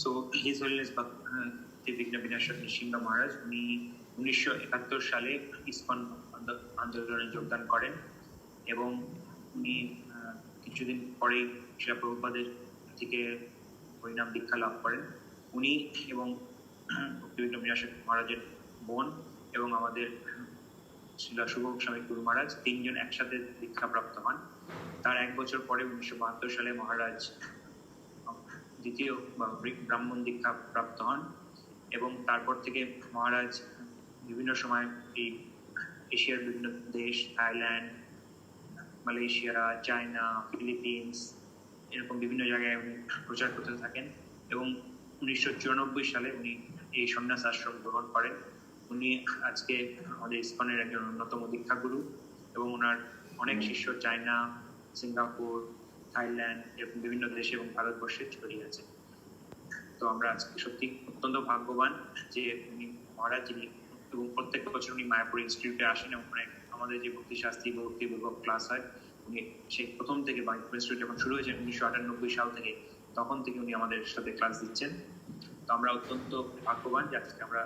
So His Holiness Bhakti Vigna Vinashak Nishinga Maharaj, উনি 1971 সালে ISKCON আন্দোলনে যোগদান করেন এবং উনি কিছুদিন পরেই শিলা প্রভুপাদের থেকে হরিনাম দীক্ষা লাভ করেন। উনি এবং ভক্তি বিঘ্ন বিনাশক মহারাজের বোন এবং আমাদের শিলা শুভ স্বামী গুরু মহারাজ তিনজন একসাথে দীক্ষা প্রাপ্ত হন। তার এক বছর পরে 1972 সালে মহারাজ দ্বিতীয় ব্রাহ্মণ দীক্ষা প্রাপ্ত হন এবং তারপর থেকে মহারাজ বিভিন্ন সময় এই এশিয়ার বিভিন্ন দেশ, থাইল্যান্ড, মালয়েশিয়া, চায়না, ফিলিপিন্স, এরকম বিভিন্ন জায়গায় উনি প্রচার করতে থাকেন এবং 1994 সালে উনি এই সন্ন্যাস আশ্রম গ্রহণ করেন। উনি আজকে আমাদের ইসকনের একজন অন্যতম দীক্ষাগুরু এবং ওনার অনেক শিষ্য চায়না, সিঙ্গাপুর, থাইল্যান্ড এরকম বিভিন্ন দেশে এবং ভারতবর্ষে ছড়িয়ে আছে। তো আমরা আজকে সত্যি অত্যন্ত ভাগ্যবান যে উনি মহারাজ যিনি, এবং প্রত্যেক বছর উনি মায়াপুর ইনস্টিটিউটে আসেন এবং আমাদের যে ভক্তি শাস্ত্রী ভক্তি বিভাগ ক্লাস হয় উনি সেই প্রথম থেকে মায়াপুর ইনস্টিটিউট যখন শুরু হয়েছে 1998 সাল থেকে, তখন থেকে উনি আমাদের সাথে ক্লাস দিচ্ছেন। তো আমরা অত্যন্ত ভাগ্যবান যে আজকে আমরা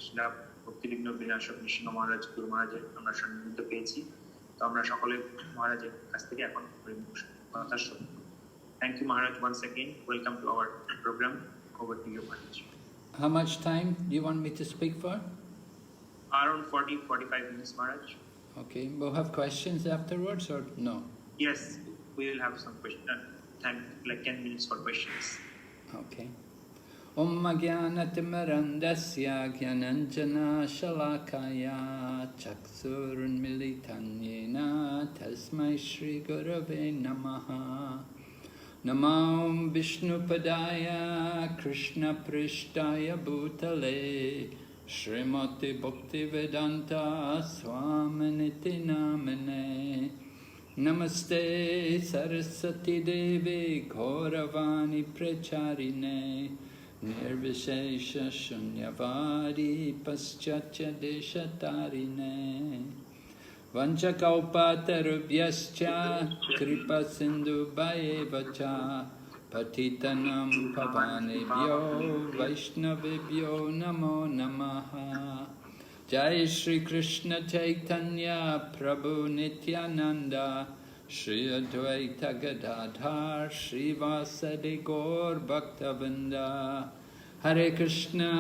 শিলা ভক্তি বিঘ্ন বিনাশক নৃসিংহ মহারাজ গুরু মহারাজের আমরা সান্নিধ্য পেয়েছি। তো আমরা সকলে মহারাজের কাছ থেকে এখন কথা শুনব। Thank you, Maharaj, once again. Welcome to our program. Over to you, Maharaj. How much time do you want me to speak for? Around 40-45 minutes, Maharaj. Okay, we'll have questions afterwards or no? Yes, we will have some questions. Time, like 10 minutes for questions. Okay. Om Jnanatimmarandasya Jnananjana Shalakaya Chaksurunmilitanyena Tasmai Shri Gurave Namaha. Namo Vishnupadaya Krishna Prishtaya Bhutale Srimati Bhaktivedanta Swaminiti Namane. Namaste Saraswati Devi Gauravani Pracharine Nirvishesha Shunyavadi Paschatya Deshatarine Vanchakalpatarubhyascha Kripa Sindhu Bhayevacha Patitanam Pavanebhyo Vaishnavebhyo Namo Namaha. Jai Shri Krishna Chaitanya Prabhu Nityananda Shri Advaita Gadadhar Shri Vasadi Gaur Bhaktavinda. Hare Krishna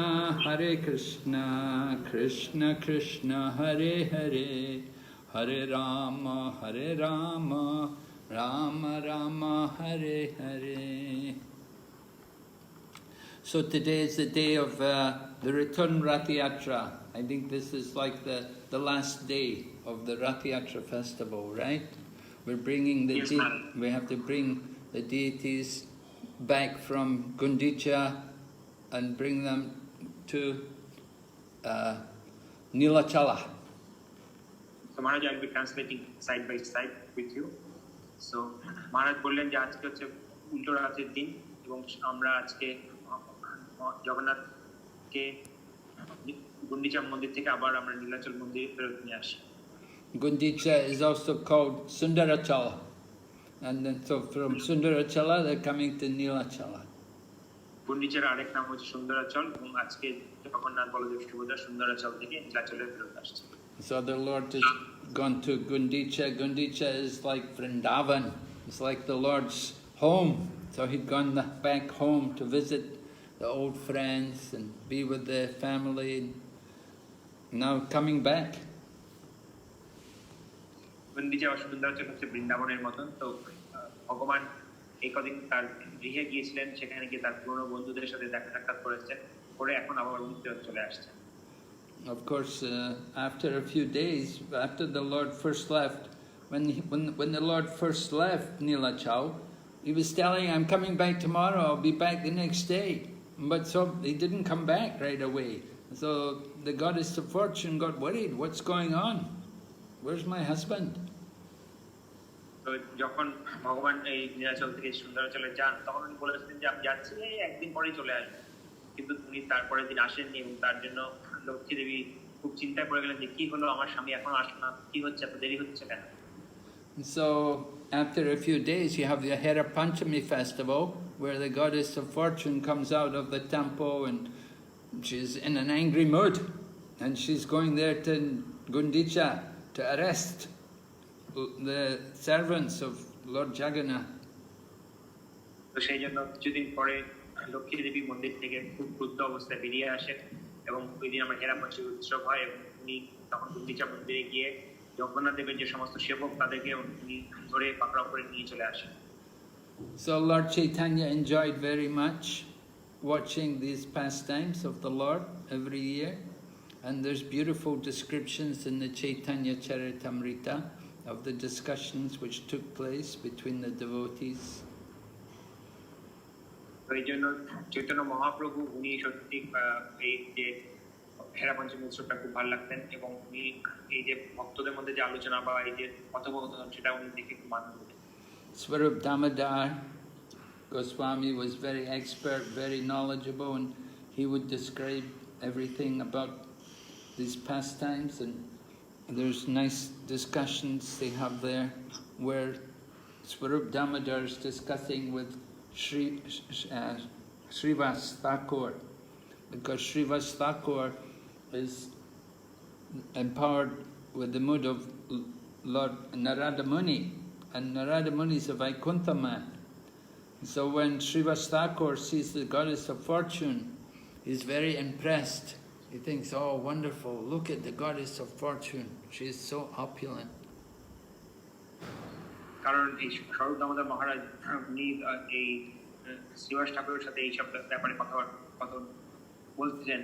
Krishna Krishna Hare Hare Hare Rama Rama Rama Hare Hare. So today is the day of the return Ratha Yatra. I think this is like the last day of the Ratha Yatra festival, right? We're bringing the we have to bring the deities back from Gundica and bring them to Nilachala. So Maharaj, I'll be translating side by side with you. So Maharaj বললেন যে আজকে হচ্ছে উল্টো রাতের দিন এবং আমরা আজকে জগন্নাথকে গুন্ডিচা মন্দির থেকে আবার আমরা নীলাচল মন্দিরে ফেরত নিয়ে আসি। Gundica is also called Sundarachala, and then so from Sundarachala they're coming to Nilachala. গুন্ডিচার আরেক নাম হচ্ছে সুন্দরাচল এবং আজকে জগন্নাথ বলদেব সুভদ্রা সুন্দরাচল থেকে নীলাচলে ফেরত আসছে। So the Lord has gone to Gundica. Gundica is like Vrindavan. It's like the Lord's home. So he'd gone back home to visit the old friends and be with the family. Now coming back. Gundicha বা সুন্দরাচল হচ্ছে বৃন্দাবনের মতন। তো ভগবান এই কদিন তার গৃহে গিয়েছিলেন, সেখানে গিয়ে তার পুরনো বন্ধুদের সাথে দেখা সাক্ষাৎ করেছেন, করে এখন আবার উত্তর চলে আসছেন। Of course, after a few days, after the Lord first left, when the Lord first left Nilachala, he was telling, I'm coming back tomorrow, I'll be back the next day. But so he didn't come back right away. So the goddess of fortune got worried, what's going on? Where's my husband? তো যখন ভগবান এই নীলাচল থেকে সুন্দরাচলে যান তখন উনি বলেছিলেন যে আমি যাচ্ছি, একদিন পরেই চলে আসবো, কিন্তু উনি তারপরের দিন আসেননি এবং তার জন্য লক্ষ্মী দেবী খুব চিন্তায় পড়ে গেলেন যে কি হলো, আমার স্বামী এখনো আসলো না, কি হচ্ছে, এত দেরি হচ্ছে কেন। So after a few days you have the Hera Panchami festival where the goddess of fortune comes out of the temple and she's in an angry mood, and she's going there to Gundica to arrest the servants of Lord Jagannath. তো সেই জন্য কিছুদিন পরে লক্ষ্মী দেবী মন্দির থেকে খুব ক্রুদ্ধ অবস্থায় বেরিয়ে আসেন এবং ওই দিন আমার হেরা পঞ্চমী উৎসব হয় এবং উনি তখন গুন্ডিচা মন্দিরে গিয়ে জগন্নাথ দেবের যে সমস্ত সেবক তাদেরকে উনি ধরে পাকড়াও করে নিয়ে চলে আসেন। So Lord Chaitanya enjoyed very much watching these pastimes of the Lord every year, and there's beautiful descriptions in the Chaitanya Charitamrita of the discussions which took place between the devotees. এই জন্য চৈতন্য মহাপ্রভু উনি সত্যি এই যে হেরা পঞ্চমী উৎসবটা খুব ভালো লাগতেন এবং উনি এই যে ভক্তদের মধ্যে যে আলোচনা বা এই যে কথোপকথন সেটা উনি দেখে খুব আনন্দ পেতেন। Swarup Damodar Goswami was very expert, very knowledgeable, and he would describe everything about these pastimes, and there's nice discussions they have there where Swarup Damodar is discussing with Srivas Thakur, because Srivas Thakur is empowered with the mood of Lord Narada Muni, and Narada Muni is a Vaikuntha man. So when Srivas Thakur sees the goddess of fortune, he's very impressed. He thinks, oh wonderful, look at the goddess of fortune, she is so opulent. কারণ এই স্বরূপ দামোদর মহারাজ উনি এই শ্রীবাস ঠাকুরের সাথে এইসব ব্যাপারে কথা বলছিলেন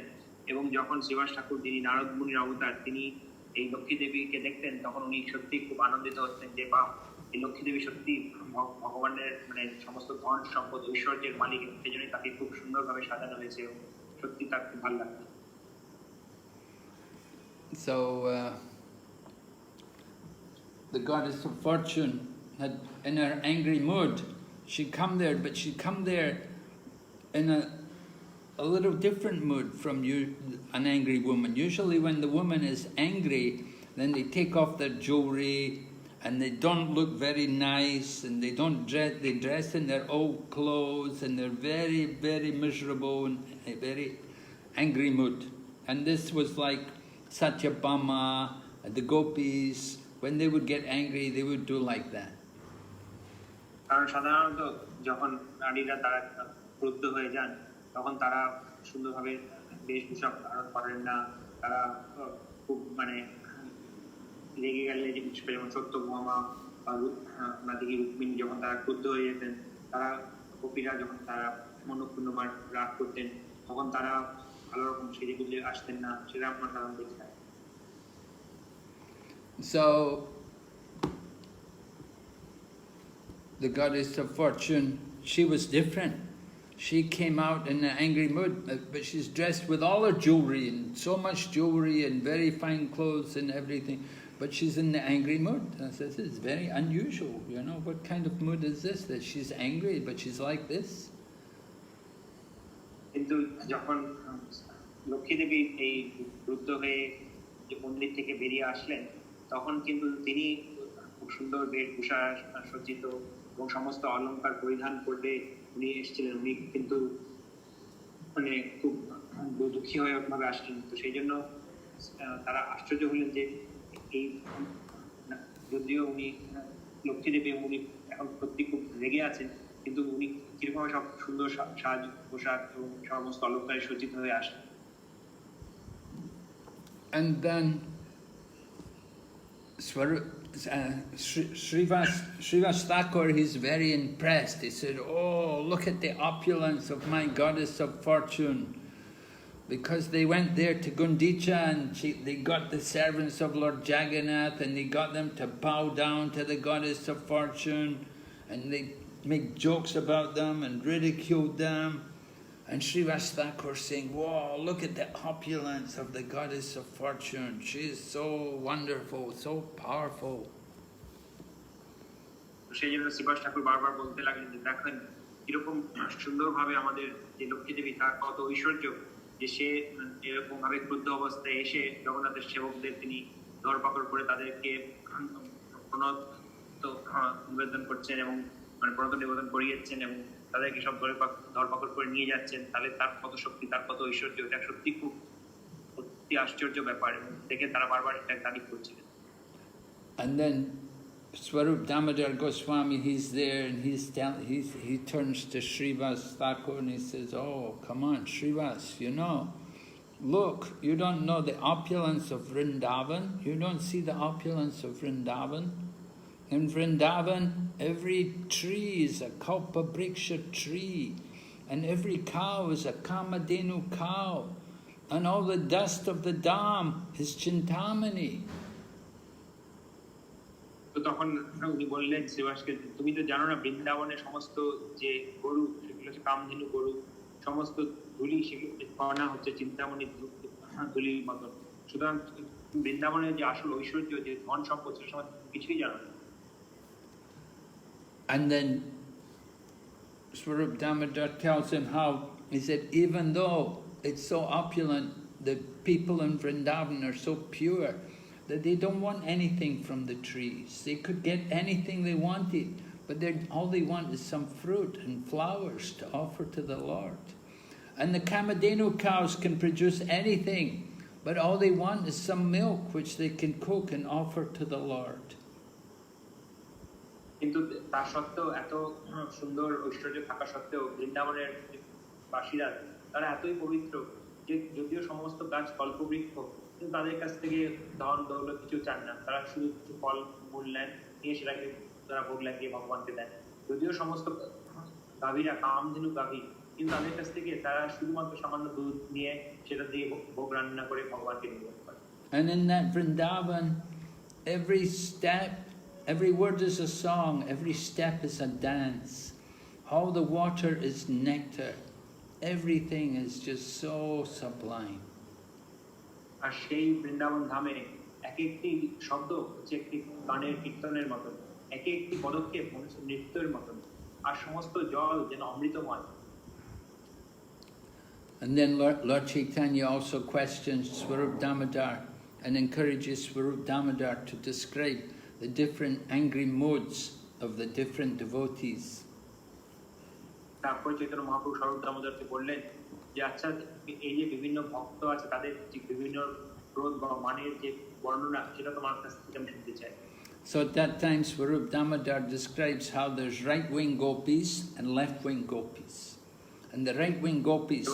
এবং যখন শ্রীবাস ঠাকুর যিনি নারদ মুনির অবতার তিনি এই লক্ষ্মী দেবীকে দেখতেন তখন উনি সত্যি খুব আনন্দিত হতেন যে বা এই লক্ষ্মী দেবী সত্যি ভগবানের মানে সমস্ত ধন সম্পদ ঐশ্বর্যের মালিক, সেই জন্যই তাকে খুব সুন্দরভাবে সাজানো হয়েছে এবং সত্যি তার খুব ভালো লাগতো। So the goddess of fortune had, in her angry mood, she'd come there, but she'd come there in a little different mood from an angry woman. Usually when the woman is angry, then they take off their jewelry and they don't look very nice, and they dress in their old clothes, and they're very, very miserable and a very angry mood. And this was like Satyabhama, the gopis, when they would get angry, they would do like that. কারণ সাধারণত যখন নারীরা তারা ক্রুদ্ধ হয়ে যান তখন তারা সুন্দরভাবে বেশভূষা ধারণ করেন না, তারা খুব মানে রেগে গেলে যে বিশেষ করে যেমন সত্যভামা বা ওনাদিকে রুক্মিণী যখন তারা ক্রুদ্ধ হয়ে যেতেন, তারা গোপীরা যখন তারা মনক্ষুণ্ণবার রাগ করতেন তখন তারা ভালো রকম সেজে গুজে আসতেন না, সেটা আমরা সাধারণত দেখি। So the goddess of fortune, she was different. She came out in an angry mood, but she's dressed with all her jewelry and so much jewelry and very fine clothes and everything, but she's in the angry mood. I said, this is very unusual, you know, what kind of mood is this, that she's angry but she's like this? কিন্তু যখন লক্ষ্মী দেবী এই ক্রুদ্ধ হয়ে যে মন্দির থেকে বেরিয়ে আসলেন তখন কিন্তু তিনি খুব সুন্দর বেশভূষা সজ্জিত এবং সমস্ত অলংকার পরিধান করে উনি এসেছিলেন। উনি কিন্তু মানে খুব দুঃখী হয়ে ভাবে আসছেন, তো সেই জন্য তারা আশ্চর্য হলেন যে এই যদিও উনি লক্ষ্মী দেবী উনি এখন সত্যি খুব রেগে আছেন কিন্তু উনি কিরকম সব সুন্দর সাজ পোশাক এবং সমস্ত অলংকারে সজ্জিত হয়ে আসেন। And then Srivas Thakur, he's very impressed. He said, oh, look at the opulence of my goddess of fortune. Because they went there to Gundica and they got the servants of Lord Jagannath and they got them to bow down to the goddess of fortune, and they make jokes about them and ridiculed them. And Srivas Thakur saying, whoa, look at the opulence of the goddess of fortune. She is so wonderful, so powerful. সেই জন্য শ্রীবাস ঠাকুর বারবার বলতে লাগলেন যে দেখেন কিরকম সুন্দরভাবে আমাদের যে লক্ষ্মী দেবী তার কত ঐশ্বর্য, যে সে এরকম ভাবে ক্রুদ্ধ অবস্থায় এসে জগন্নাথের সেবকদের তিনি ধরপাকড় করে তাদেরকে নিবেদন করছেন এবং মানে প্রণত নিবেদন করিয়েছেন এবং তাদেরকে সব ধরপাকড় করে নিয়ে যাচ্ছেন, তাহলে তার কত শক্তি, তার কত ঐশ্বর্য, এটা সত্যি খুব অতি আশ্চর্য ব্যাপার। দেখে তারা বারবার এটা তারিফ করছিলেন। And then Swarup Damodar Goswami, he's there and he turns to Srivas Thakur and he says, "Oh, come on, Srivas, you know, look, you don't know the opulence of Vrindavan. You don't see the opulence of Vrindavan. In Vrindavan, every tree is a kalpabriksha tree, and every cow is a kamadenu cow, and all the dust of the dam is chintamani." তো তখন উনি বললেন শ্রীবাসকে, তুমি তো জানো না বৃন্দাবনের সমস্ত যে গরু সেগুলো হচ্ছে কামধেনু গরু, সমস্ত ধুলি সেগুলো কণা হচ্ছে চিন্তামণি ধুলির মতন। সুতরাং বৃন্দাবনের যে আসল ঐশ্বর্য, যে ধন সম্পদ, সে সময় কিছুই জানো না। And then Swarup Damodar tells him how, he said, even though it's so opulent, the people in Vrindavan are so pure that they don't want anything from the trees. They could get anything they wanted, but all they want is some fruit and flowers to offer to the Lord. And the Kamadenu cows can produce anything, but all they want is some milk which they can cook and offer to the Lord. কিন্তু তার সত্ত্বেও, এত সুন্দর ঐশ্বর্য থাকা সত্ত্বেও বৃন্দাবনের বাসীরা তারা এতই পবিত্র যে যদিও সমস্ত গাছ কল্পবৃক্ষ, কিন্তু তাদের কাছ থেকে ধন দৌলত কিছু চান না। তারা শুধু কিছু ফল মূল নেন, নিয়ে সেটাকে তারা ভোগ লাগিয়ে ভগবানকে দেন। যদিও সমস্ত গাভীরা কামধেনু গাভী, কিন্তু তাদের কাছ থেকে তারা শুধুমাত্র সামান্য দুধ নিয়ে সেটা দিয়ে ভোগ রান্না করে ভগবানকে নিবেদন করে। And in that Vrindavan, every step, every word is a song, every step is a dance. All the water is nectar. Everything is just so sublime. আর সেই বৃন্দাবন ধামে এক একটি শব্দ হচ্ছে একটি গানের কীর্তনের মতন, এক একটি পদক্ষেপ মনুষ্য নৃত্যের মতন, আর সমস্ত জল যেন অমৃতময়। And then Lord Chaitanya also questions Swarup Damodar and encourages Swarup Damodar to describe the different angry modes of the different devotees. তারপর চৈতন্য মহাপ্রভু স্বরূপ দামোদরকে বললেন যে আচ্ছা, এই যে বিভিন্ন ভক্ত আছে তাদের যে বিভিন্ন ক্রোধ বা মানের যে বর্ণনা, সেটা তোমার কাছ থেকে আমি শুনতে চাই। So at that time Swarup Damodar describes how there's right-wing gopis and left-wing gopis. And the right-wing gopis,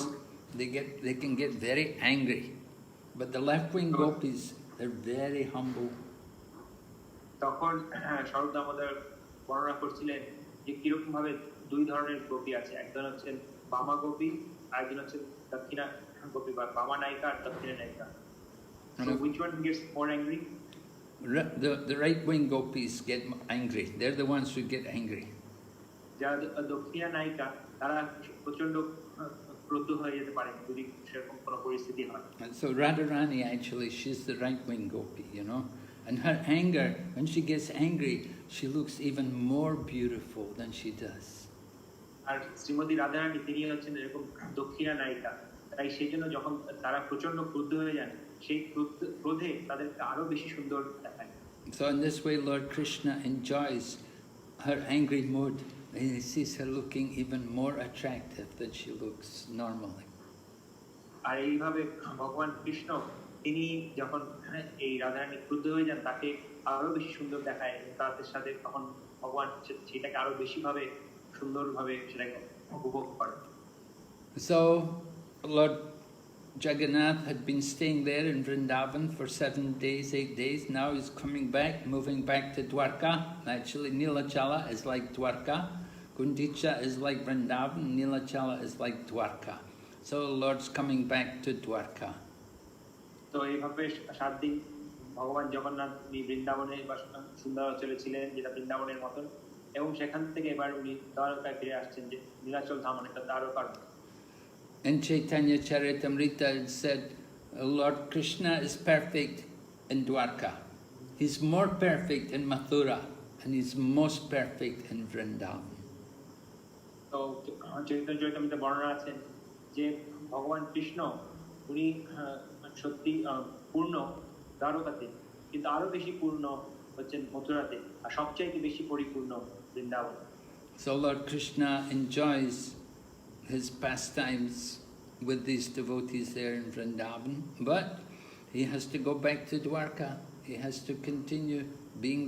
they can get very angry. But the left-wing gopis, they're very humble. তখন স্বরূপ দামোদর বর্ণনা করছিলেন যে কিরকম ভাবে দুই ধরনের গোপী আছে, একজন হচ্ছেন বামা গোপী, আরেকজন হচ্ছে দক্ষিণা গোপী বা বামা নায়িকা আর দক্ষিণা নায়িকা। So which one gets more angry? The right-wing gopis get angry. They're the ones who get angry. যারা দক্ষিণা নায়িকা তারা প্রচন্ড ক্রুদ্ধ হয়ে যেতে পারে যদি সেরকম কোনো পরিস্থিতি হয়। And so Radharani, actually, she's the right-wing gopi, you know. And her anger, when she gets angry, she looks even more beautiful than she does. আর শ্রীমতী রাধারানী তিনি হচ্ছেন এরকম দক্ষিণা নায়িকা, তাই সেই জন্য যখন তারা প্রচন্ড ক্রুদ্ধ হয়ে যান, সেই ক্রোধে তাদেরকে আরো বেশি সুন্দর দেখায়। So in this way, Lord Krishna enjoys her angry mood, and he sees her looking even more attractive than she looks normally. আর এইভাবে ভগবান কৃষ্ণ তিনি যখন এই রাধারানী ক্রুদ্ধ হয়ে যান, তাকে আরো বেশি সুন্দর দেখায়, তাদের সাথে তখন ভগবান সেটাকে আরো বেশি ভাবে সুন্দরভাবে সেটাকে উপভোগ করে। So Lord Jagannath had been staying there in Vrindavan for 7 days, 8 days. Now he's coming back, moving back to Dwarka. Actually, Nilachala is like Dwarka. Gundica is like Vrindavan. Nilachala is like Dwarka. So Lord's coming back to Dwarka. তো এইভাবে 7 দিন ভগবান জগন্নাথ বৃন্দাবনে বা সুন্দরাচলে ছিলেন, যেটা বৃন্দাবনের মতন, এবং সেখান থেকে এবার উনি দ্বারকায় ফিরে আসছেন, যে নীলাচল ধাম অনেকটা দ্বারকার। In Chaitanya Charitamrita it said, Lord Krishna is perfect in Dwarka. He's more perfect in Mathura, and he's most perfect in Vrindavan. তো চৈতন্য চরিতামৃতে বর্ণনা আছেন যে ভগবান কৃষ্ণ উনি সত্যি পূর্ণ দ্বারকাতে, কিন্তু আরো বেশি পূর্ণ হচ্ছেন মথুরাতে, আর সবচাইতে বেশি পরিপূর্ণ Vrindavan. So Lord Krishna enjoys his pastimes with these devotees there in Vrindavan, but he has to go back to Dwarka. He has to continue being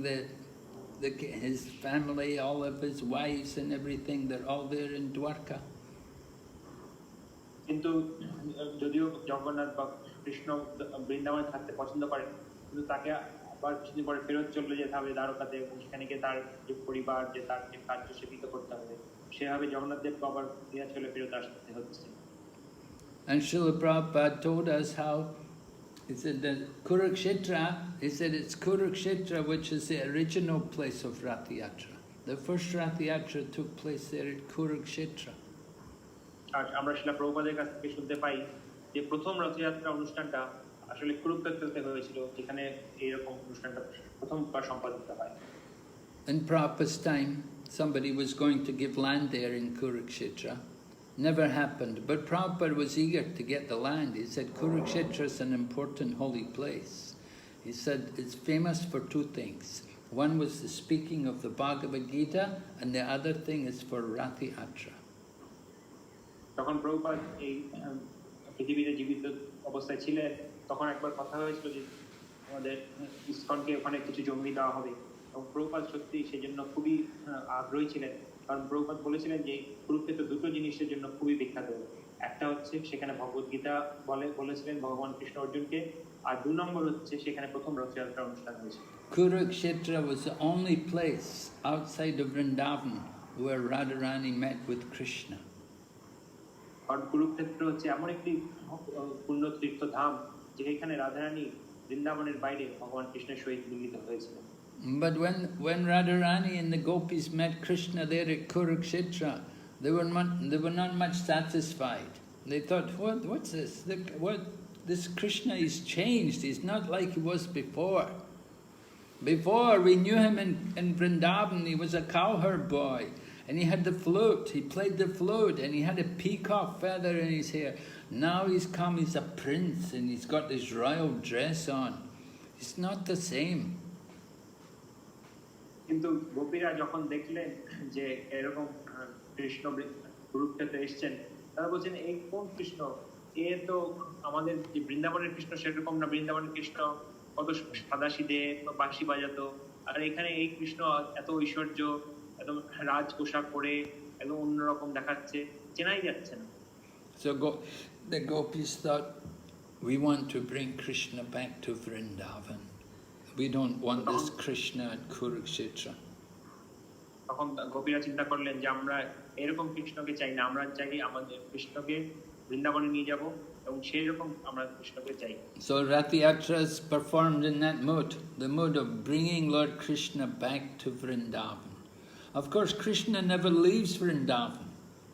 his family, all of his wives and everything, they're all there in Dwarka. কিন্তু যদিও জগন্নাথ বা কৃষ্ণ বৃন্দাবনে থাকতে পছন্দ করেন, কিন্তু তাকে আবার কিছুদিন পরে ফেরত চলে যেতে হবে দ্বারকাতে, এবং সেখানে গিয়ে তার যে পরিবার, যে তার যে কার্য সেবিত করতে হবে, সেভাবে জগন্নাথ দেবকে আবার নীলাচলে ফেরত আসতে হচ্ছে। And Srila Prabhupada told us how, he said that Kurukshetra, he said it's Kurukshetra which is the original place of Ratha Yatra. The first Ratha Yatra took place there at Kurukshetra. আর আমরা শিলা প্রভুপাদের কাছ থেকে শুনতে পাই যে প্রথম রথযাত্রা অনুষ্ঠানটা আসলে কুরুক্ষেত্রতে হয়েছিল, যেখানে এইরকম অনুষ্ঠানটা প্রথমবার সম্পাদিত হয়। In Prabhupada's time, somebody was going to give land there in Kurukshetra. Never happened, but Prabhupada was eager to get the land. He said Kurukshetra is an important holy place. He said it's famous for two things. One was the speaking of the Bhagavad Gita, and the other thing is for Ratha Yatra. তখন প্রভুপাদ এই পৃথিবীতে জীবিত অবস্থায় ছিলেন, তখন একবার কথা হয়েছিল যে আমাদের ইসকনকে ওখানে কিছু জমি দেওয়া হবে, এবং প্রভুপাদ সত্যি সেজন্য খুবই আগ্রহী ছিলেন, কারণ প্রভুপাদ বলেছিলেন যে কুরুক্ষেত্র দুটো জিনিসের জন্য খুবই বিখ্যাত। একটা হচ্ছে সেখানে ভগবদ গীতা বলেছিলেন ভগবান কৃষ্ণ অর্জুনকে, আর 2 নম্বর হচ্ছে সেখানে প্রথম রথযাত্রা অনুষ্ঠান হয়েছিল। Kurukshetra was the only place outside of Vrindavan where Radharani met with Krishna. কারণ কুরুক্ষেত্র হচ্ছে এমন একটি পূর্ণ তীর্থধাম যেখানে রাধারানী বৃন্দাবনের বাইরে ভগবান কৃষ্ণের সহিত মিলিত হয়েছিলেন। But when Radharani and the gopis met Krishna there at Kurukshetra, they were not much satisfied. They thought, what's this? This Krishna is changed. He's not like he was before. Before we knew him in Vrindavan, he was a cowherd boy. And he had the flute, he played the flute, and he had a peacock feather in his hair. Now he's a prince, and he's got this royal dress on. It's not the same. কিন্তু গোপীরা যখন দেখলেন যে এরকম কৃষ্ণ কুরুক্ষেত্রে এসেছেন, তারা বলছেন এই কোন কৃষ্ণ? এ তো আমাদের যে বৃন্দাবনের কৃষ্ণ সেরকম না, বৃন্দাবনের কৃষ্ণ কত সাদাসিধে বাঁশি বাজাতো, আর এখানে এই কৃষ্ণ এত ঐশ্বর্য, একদম রাজ পোশাক পরে একদম অন্যরকম দেখাচ্ছে, চেনাই যাচ্ছে না। So the gopis thought, we want to bring Krishna back to Vrindavan. We don't want this Krishna at Kurukshetra. তখন গোপীরা চিন্তা করলেন যে আমরা এরকম কৃষ্ণকে চাই না, আমরা চাই আমাদের কৃষ্ণকে বৃন্দাবনে নিয়ে যাব, এবং সেই রকম আমরা কৃষ্ণকে চাই। So Ratha Yatra is performed in that mood, the mood of bringing Lord Krishna back to Vrindavan. Of course, Krishna never leaves Vrindavan,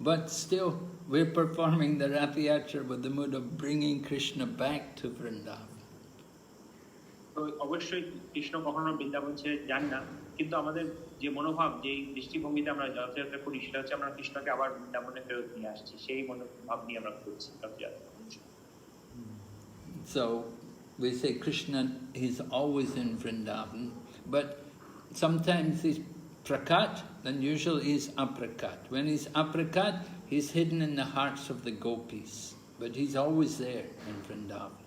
but still we're performing the Ratha Yatra with the mood of bringing Krishna back to Vrindavan. তো অবশ্যই কৃষ্ণ কখনো বৃন্দাবন ছেড়ে যান না, কিন্তু আমাদের যে মনোভাব, যে দৃষ্টিভঙ্গিতে আমরা রথযাত্রা করি, সেটা হচ্ছে আমরা কৃষ্ণকে আবার বৃন্দাবনে ফেরত নিয়ে আসছি, সেই মনোভাব নিয়ে আমরা করছি Rathyatra. So we say Krishna, he's always in Vrindavan, but sometimes he's prakat, and usually he's aprakat. When he's aprakat, he's hidden in the hearts of the gopis, but he's always there in Vrindavan.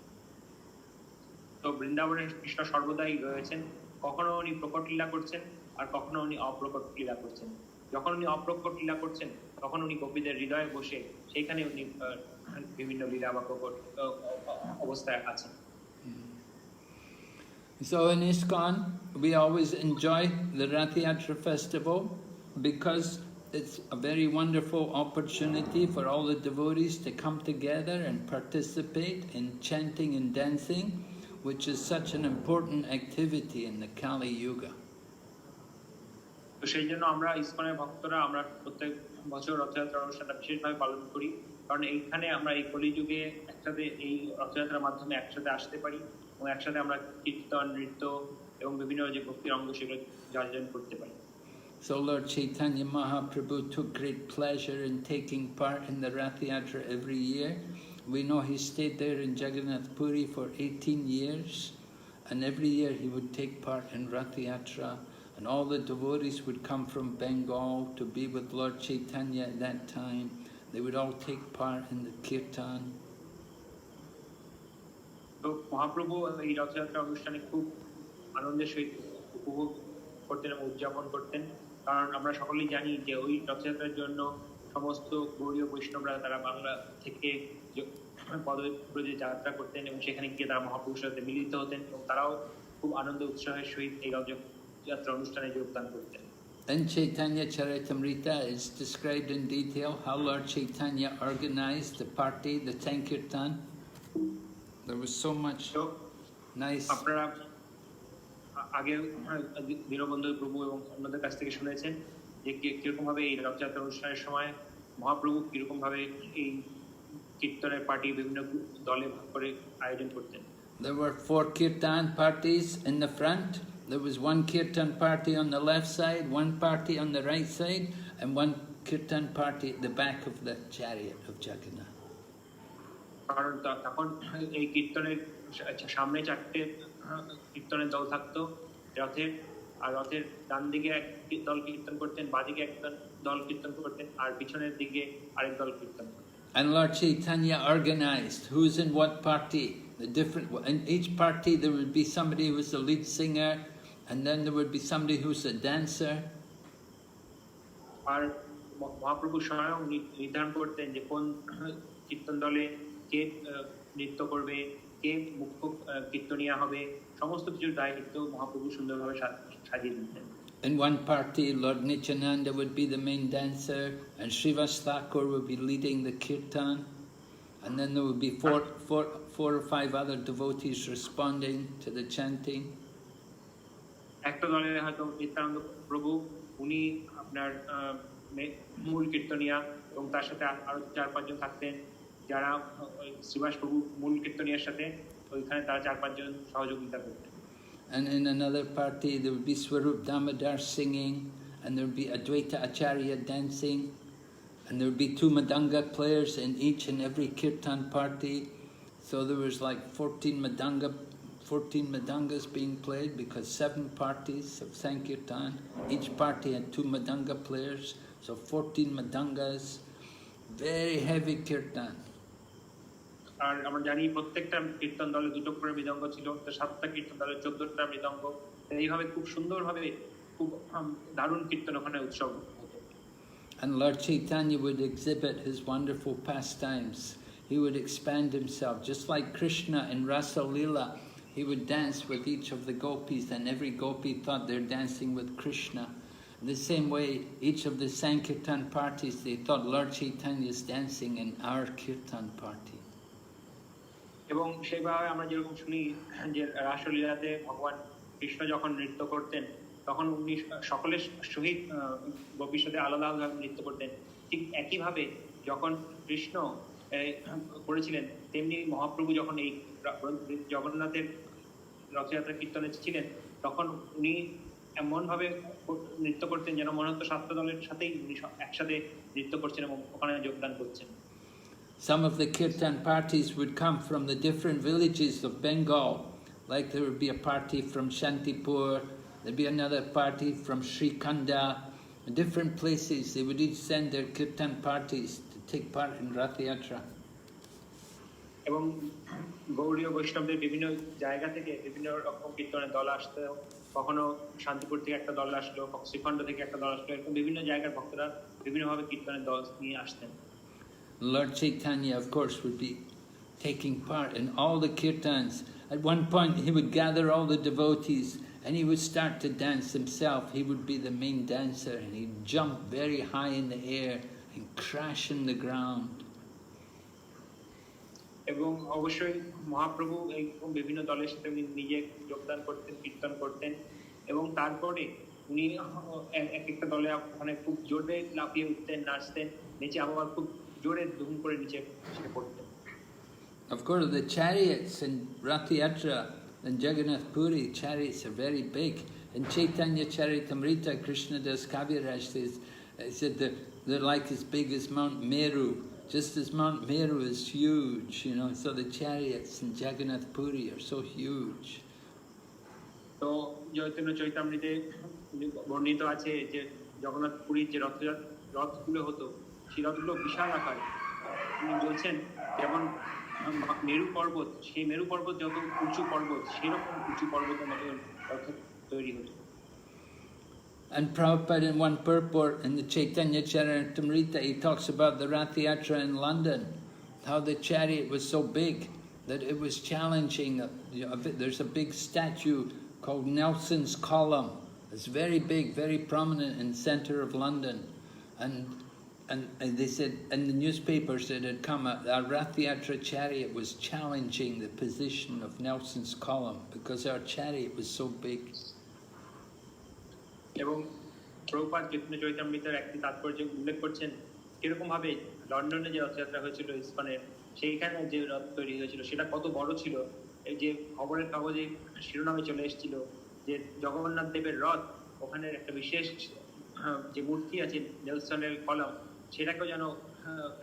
তো বৃন্দাবনের কৃষ্ণ সর্বদাই রয়েছেন, কখনো উনি প্রকট লীলা করছেন, আর কখনো উনি অপ্রকট লীলা করছেন। যখন উনি অপ্রকট লীলা করছেন, তখন উনি গোপীদের হৃদয়ে বসে সেইখানে উনি বিভিন্ন লীলা বা প্রকট অবস্থায় আছেন। So in ISKCON, we always enjoy the Ratha Yatra festival because it's a very wonderful opportunity for all the devotees to come together and participate in chanting and dancing, which is such an important activity in the Kali Yuga. তো সেই জন্য আমরা ইসকনের ভক্তরা আমরা প্রত্যেক বছর রথযাত্রা অনুষ্ঠানটা বিশেষভাবে পালন করি, কারণ এইখানে আমরা এই কলিযুগে একসাথে এই রথযাত্রার মাধ্যমে একসাথে আসতে পারি, এবং একসাথে আমরা কীর্তন, নৃত্য এবং বিভিন্ন যে ভক্তির অঙ্গ সেগুলো অর্জন করতে পারি। So Lord Chaitanya Mahaprabhu took great pleasure in taking part in the Ratha Yatra every year. We know he stayed there in Jagannath Puri for 18 years, and every year he would take part in Ratha Yatra, and all the devotees would come from Bengal to be with Lord Chaitanya at that time. They would all take part in the kirtan. তো মহাপ্রভু এই রথযাত্রা অনুষ্ঠানে খুব আনন্দের সহিত উপভোগ করতেন এবং উদযাপন করতেন, কারণ আমরা সকলেই জানি যে ওই রথযাত্রার জন্য সমস্ত গৌড়ীয় বৈষ্ণবরা তারা বাংলা থেকে পদব্রজে যাত্রা করতেন এবং সেখানে গিয়ে তারা মহাপ্রভুর সাথে মিলিত হতেন এবং তারাও খুব আনন্দ উৎসাহের সহিত এই রথযাত্রা অনুষ্ঠানে যোগদান করতেন। In Chaitanya Charitamrita is described in detail how Lord Chaitanya organized the party, the Sankirtan. There was so much nice. আপনারা আগে দীনবন্ধু প্রভু এবং অন্যদের কাছ থেকে শুনেছেন যে কিরকম ভাবে এই রথযাত্রা অনুষ্ঠানের সময় মহাপ্রভু কিরকম ভাবে এই কীর্তনের পার্টি বিভিন্ন দলে ভাগ করে আয়োজন করতেন। There were 4 kirtan parties in the front. There was 1 kirtan party on the left side, 1 party on the right side, and 1 kirtan party at the back of the chariot of Jagannath. কারণ তখন এই কীর্তনের সামনে 4টে কীর্তনের দল থাকতো রথের, আর রথের ডান দিকে এক দল কীর্তন করতেন, বাঁদিকে এক দল কীর্তন করতেন, আর পিছনের দিকে আরেক দল কীর্তন করতেন। And Lord Chaitanya organized who's in what party. In each party there would be somebody who was the lead singer, and then there would be somebody who's a dancer. আর মহাপ্রভু স্বয়ং নির্ধারণ করতেন যে কোন কীর্তন দলে কে নৃত্য করবে, কে মুখ্য কীর্তনিয়া হবে, সমস্ত কিছুর দায়িত্ব মহাপ্রভু সুন্দরভাবে সাজিয়ে দিতেন। In one party, Lord Nityananda would be the main dancer, and Srivas Thakur would be leading the kirtan, and then there would be four or five other devotees responding to the chanting. একটা দলে হয়তো নিত্যানন্দ প্রভু, উনি আপনার মূল কীর্তনিয়া, এবং তার সাথে আরো 4-5 জন থাকতেন যারা শ্রীবাস প্রভু মূল কীর্তনিয়ার সাথে ওইখানে তারা 4-5 জন সহযোগিতা করতেন। And in another party there would be Swarup Damodar singing, and there would be Advaita Acharya dancing, and there would be 2 Madanga players in each and every kirtan party. So there was like 14 Madangas being played, because 7 parties of Sankirtan. Each party had 2 Madanga players, so 14 Madangas. Very heavy kirtan. আর আমরা জানি প্রত্যেকটা কীর্তন দলে 2টো করে মৃদঙ্গ ছিল, তো 7টা কীর্তন দলে 14টা মৃদঙ্গ। এইভাবে খুব সুন্দরভাবে খুব দারুণ কীর্তন ওখানে উৎসব হতো। And Lord Chaitanya would exhibit his wonderful pastimes. He would expand himself, just like Krishna in Rasa Leela. He would dance with each of the gopis, and every gopi thought they're dancing with Krishna. In the same way, each of the Sankirtan parties, they thought Lord Chaitanya is dancing in our Kirtan party. এবং সেইভাবে আমরা যেরকম শুনি যে রাসলীলাতে ভগবান কৃষ্ণ যখন নৃত্য করতেন তখন উনি সকলের সহিত গোপীর সাথে আলাদা আলাদা নৃত্য করতেন। ঠিক একইভাবে যখন কৃষ্ণ করেছিলেন, তেমনি মহাপ্রভু যখন এই জগন্নাথের রথযাত্রা কীর্তনে ছিলেন তখন উনি এমনভাবে নৃত্য করতেন যেন মনে হতো 7টা দলের সাথেই উনি একসাথে নৃত্য করছেন এবং ওখানে যোগদান করছেন। Some of the kirtan parties would come from the different villages of Bengal. Like there would be a party from Shantipur, there'd be another party from Srikanda. In different places they would each send their kirtan parties to take part in Ratha Yatra. এবং গৌড়ীয় বৈষ্ণবদের বিভিন্ন জায়গা থেকে বিভিন্ন রকম কীর্তনের দল আসতো, কখনো শান্তিপুর থেকে একটা দল আসলো, শ্রীখণ্ড থেকে একটা দল আসলো, এরকম বিভিন্ন জায়গার ভক্তরা বিভিন্নভাবে কীর্তনের দল নিয়ে আসতেন। Lord Chaitanya, of course, would be taking part in all the kirtans. At one point he would gather all the devotees and he would start to dance himself. He would be the main dancer, and he'd jump very high in the air and crash in the ground. এবং অবশ্যই মহাপ্রভু এই বিভিন্ন দলের সাথে নিজে যোগদান করতেন, কীর্তন করতেন, এবং তারপরে উনি এক একটা দলে ওখানে খুব জোরে লাফিয়ে উঠতেন, নাচতেন, নিচে আবার খুব জোরে ধুম করে নিচে পড়তেন। Of course, the chariots in Ratha Yatra and Jagannath Puri, chariots are very big. In Chaitanya Charitamrita, Krishna Das Kaviraj said they're like as big as Mount Meru. Just as Mount Meru is huge, so the chariots in Jagannath Puri are so huge. তো তো চৈতন্য চৈতামৃতে বর্ণিত আছে যে জগন্নাথ পুরীর যে রথগুলো হতো সেই রথগুলো বিশাল আকার। তিনি বলছেন যেমন মেরু পর্বত, সেই মেরু পর্বত যত উঁচু পর্বত সেরকম উঁচু পর্বতের মতো রথ তৈরি হতো। And Prabhupada in one purport in the Chaitanya Charitamrita, he talks about the Ratha Yatra in London, how the chariot was so big that it was challenging. There's a big statue called Nelson's Column. It's very big, very prominent in the center of London. And they said in the newspapers that had come, our Ratha Yatra chariot was challenging the position of Nelson's Column because our chariot was so big. এবং প্রভুপাদ চৈতন্য চৈতামৃতের একটি তাৎপর্য উল্লেখ করছেন কিরকম ভাবে লন্ডনে যে রথযাত্রা হয়েছিল ইসকনের, সেইখানে যে রথ তৈরি হয়েছিল সেটা কত বড় ছিল। এই যে খবরের কাগজে শিরোনামে চলে এসেছিল যে জগন্নাথ দেবের রথ, ওখানে একটা বিশেষ যে মূর্তি আছে নেলসনের কলাম, সেটাকেও যেন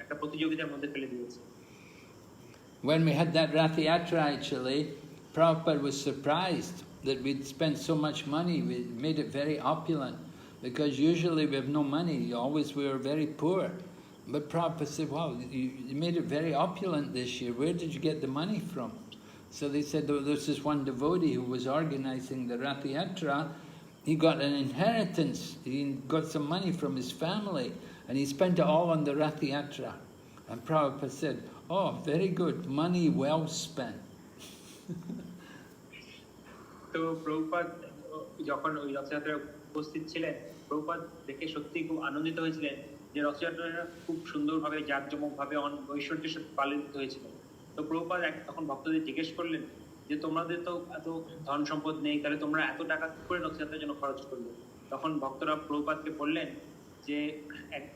একটা প্রতিযোগিতার মধ্যে ফেলে দিয়েছে। When we had that Ratha Yatra, actually, Prabhupada was surprised that we'd spent so much money. We made it very opulent, because usually we have no money. Always we were very poor. But Prabhupada said, wow, you made it very opulent this year. Where did you get the money from? So they said, oh, there's this one devotee who was organizing the Ratha Yatra. He got an inheritance. He got some money from his family, and he spent it all on the Ratha Yatra. And Prabhupada said, oh, very good, money well spent. তো প্রভুপাদ যখন ওই রথযাত্রায় উপস্থিত ছিলেন, প্রভুপাদ দেখে সত্যি খুব আনন্দিত হয়েছিলেন যে রথযাত্রাটা খুব সুন্দরভাবে জাঁকজমকভাবে ঐশ্বর্যের সাথে পালিত হয়েছিল। তো প্রভুপাদ তখন ভক্তদের জিজ্ঞেস করলেন যে তোমাদের তো এত ধন সম্পদ নেই, তাহলে তোমরা এত টাকা করে রথযাত্রার জন্য খরচ করলে? তখন ভক্তরা প্রভুপাদকে বললেন যে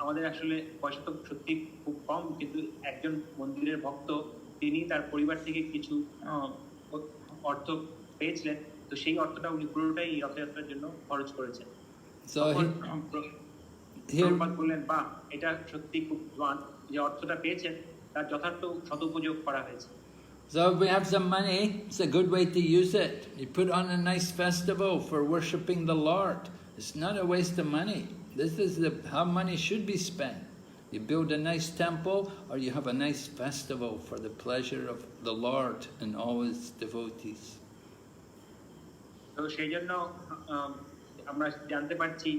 আমাদের আসলে পয়সা তো সত্যি খুব কম, কিন্তু একজন মন্দিরের ভক্ত তিনি তার পরিবার থেকে কিছু অর্থ পেয়েছিলেন, তো সেই অর্থটা উনি পুরোটাই রথযাত্রার জন্য খরচ করেছেন। প্রভুপাদ বললেন, বাহ, এটা সত্যি খুব জোয়ান, যে অর্থটা পেয়েছেন তার যথার্থ সদুপযোগ করা হয়েছে। So if we have some money, it's a good way to use it. You put on a nice festival for worshipping the Lord. It's not a waste of money. This is how money should be spent. You build a nice temple, or you have a nice festival for the pleasure of the Lord and all His devotees. তো সেই জন্য আমরা জানতে পারছি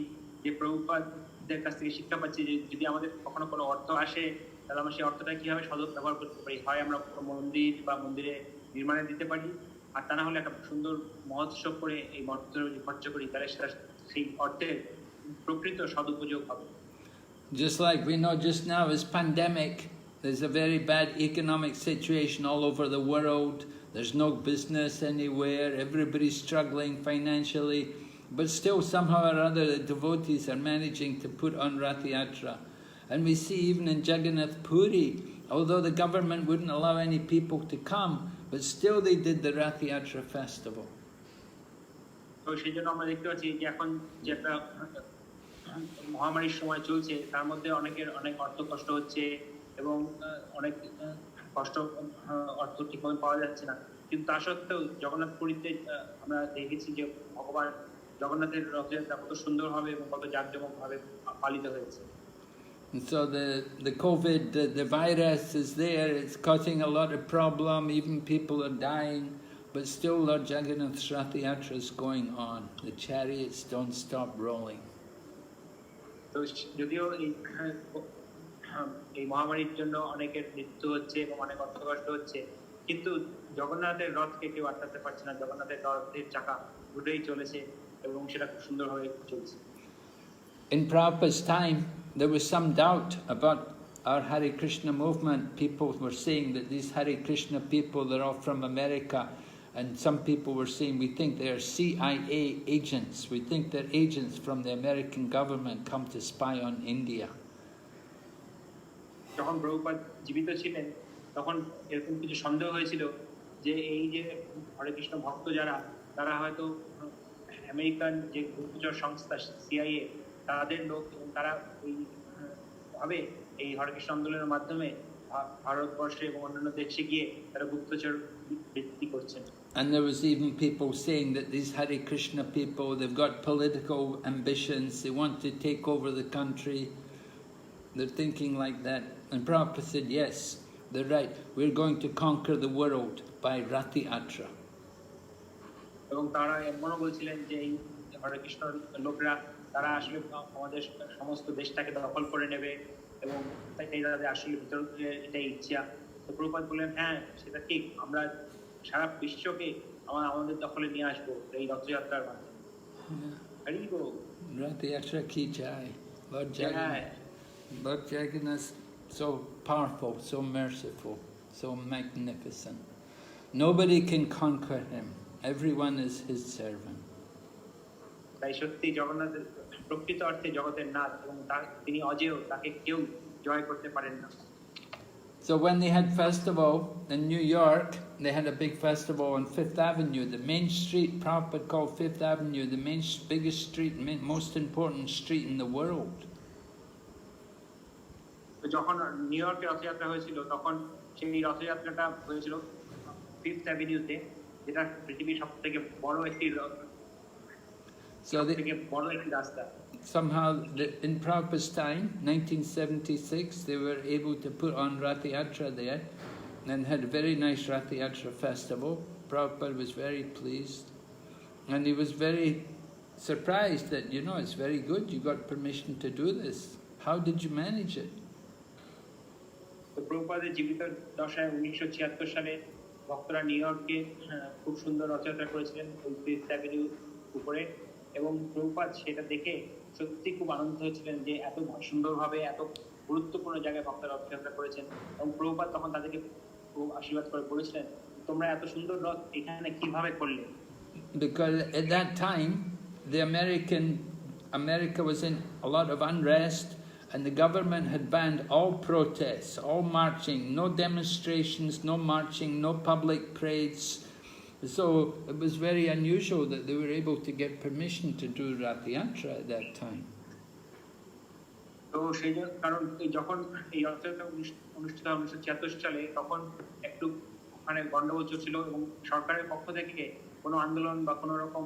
যে প্রভুপাদের কাছ থেকে শিক্ষা পাচ্ছি যে যদি আমাদের কখনো কোনো অর্থ আসে, তাহলে আমরা সেই অর্থটা কিভাবে সদ্ব্যবহার করতে পারি। হয় আমরা মন্দির বা মন্দিরে নির্মাণে দিতে পারি, আর তা না হলে একটা সুন্দর মহোৎসব করে এই অর্থ খরচ করি, তাহলে সেটা সেই অর্থের প্রকৃত সদুপযোগ হবে। Just like we know just now is pandemic, there's a very bad economic situation all over the world. There's no business anywhere, everybody's struggling financially, but still somehow or other the devotees are managing to put on Ratha Yatra. And we see even in Jagannath Puri, although the government wouldn't allow any people to come, but still they did the Ratha Yatra festival. তো সেই জন্য আমরা দেখতে পাচ্ছি যে এখন যে একটা মহামারীর সময় চলছে, তার মধ্যে অনেকের অনেক অর্থ কষ্ট হচ্ছে এবং অনেক কষ্ট অর্থ ঠিকভাবে পাওয়া যাচ্ছে না, কিন্তু তা সত্ত্বেও জগন্নাথ পুরীতে আমরা দেখেছি যে ভগবান জগন্নাথের রথযাত্রা কত সুন্দরভাবে এবং কত জাঁকজমকভাবে পালিত হয়েছে। And so the COVID, the virus is there, it's causing a lot of problem, even people are dying, but still Lord Jagannath's Ratha Yatra is going on. The chariots don't stop rolling. তো যদিও এই মহামারীর জন্য অনেকের মৃত্যু হচ্ছে এবং অনেক অর্থ কষ্ট হচ্ছে, কিন্তু জগন্নাথের রথকে কেউ আটকাতে পারছে না। জগন্নাথের রথের চাকা ঘুরেই চলেছে এবং সেটা খুব সুন্দরভাবে চলছে। In Prabhupada's time, there was some doubt about our Hare Krishna movement. People were saying that these Hare Krishna people, they're all from America, and some people were saying, we think they're CIA agents. We think they're agents from the American government come to spy on India. যখন প্রভুপাদ জীবিত ছিলেন তখন এরকম কিছু সন্দেহ হয়েছিল যে এই যে হরে কৃষ্ণ ভক্ত যারা, তারা হয়তো আমেরিকান যে গুপ্তচর সংস্থা CIA তাদের লোক, এবং তারা ওই ভাবে এই হরে কৃষ্ণ আন্দোলনের মাধ্যমে ভারতবর্ষে এবং অন্যান্য দেশে গিয়ে তারা গুপ্তচর বৃত্তি করছেন। And there was even people saying that these Hare Krishna people, they've got political ambitions, they want to take over the country. They're thinking like that. And Prabhupada said, yes, they're right. We're going to conquer the world by Ratha Yatra. এবং তারা এমনও বলছিলেন যে এই হরে কৃষ্ণ লোকরা তারা আসলে আমাদের সমস্ত দেশটাকে দখল করে নেবে এবং তাদের আসলে ভিতর এটাই ইচ্ছা। তো প্রভুপাদ বললেন, হ্যাঁ সেটা ঠিক, আমরা সারা বিশ্বকে আমাদের দখলে নিয়ে আসবো এই রথযাত্রার মাধ্যমে। হরি বল। Ratha Yatra ki jai. Lord Jagannath. Lord Jagannath, so powerful, so merciful, so magnificent. Nobody can conquer him. Everyone is his servant. তাই সত্যি জগন্নাথ প্রকৃত অর্থে জগতের নাথ এবং তিনি অজেয়, তাকে কেউ জয় করতে পারেন না। So when they had festival in New York, they had a big festival on Fifth Avenue, the main street, Prabhupada called Fifth Avenue, the biggest street, most important street in the world. যখন new ইয়র্কে রথযাত্রা হয়েছিল তখন সেই রথযাত্রাটা হয়েছিল fifth অ্যাভিনিউতে, যেটা পৃথিবীর সবথেকে বড় একটি রাস্তা। Somehow in Prabhupada's time, 1976, they were able to put on Ratha Yatra there and had a very nice Ratha Yatra festival. Prabhupada was very pleased and he was very surprised that, you know, it's very good, you got permission to do this. How did you manage it? তো প্রভুপাদের জীবিত দশায় 1976 সালে ভক্তরা new ইয়র্কে খুব সুন্দর রথযাত্রা করেছিলেন ওই ফিফথ অ্যাভিনিউ উপরে, এবং প্রভুপাদ সেটা দেখে সত্যি খুব আনন্দ হয়েছিলেন যে এত সুন্দরভাবে এত গুরুত্বপূর্ণ জায়গায় ভক্তরা রথযাত্রা করেছেন। এবং প্রভুপাদ তখন তাদেরকে খুব আশীর্বাদ করে বলেছিলেন, তোমরা এত সুন্দর রথ এখানে কিভাবে করলে? Because at that time America was in a lot of unrest, and the government had banned all protests, all marching, no demonstrations, no marching, no public parades. So it was very unusual that they were able to get permission to do Ratha Yatra at that time. তো সেই কারণ যখন এই রথযাত্রা অনুষ্ঠিত 1976 সালে তখন একটু ওখানে গন্ডগোল চলছিল এবং সরকারের পক্ষ থেকে কোনো আন্দোলন বা কোনো রকম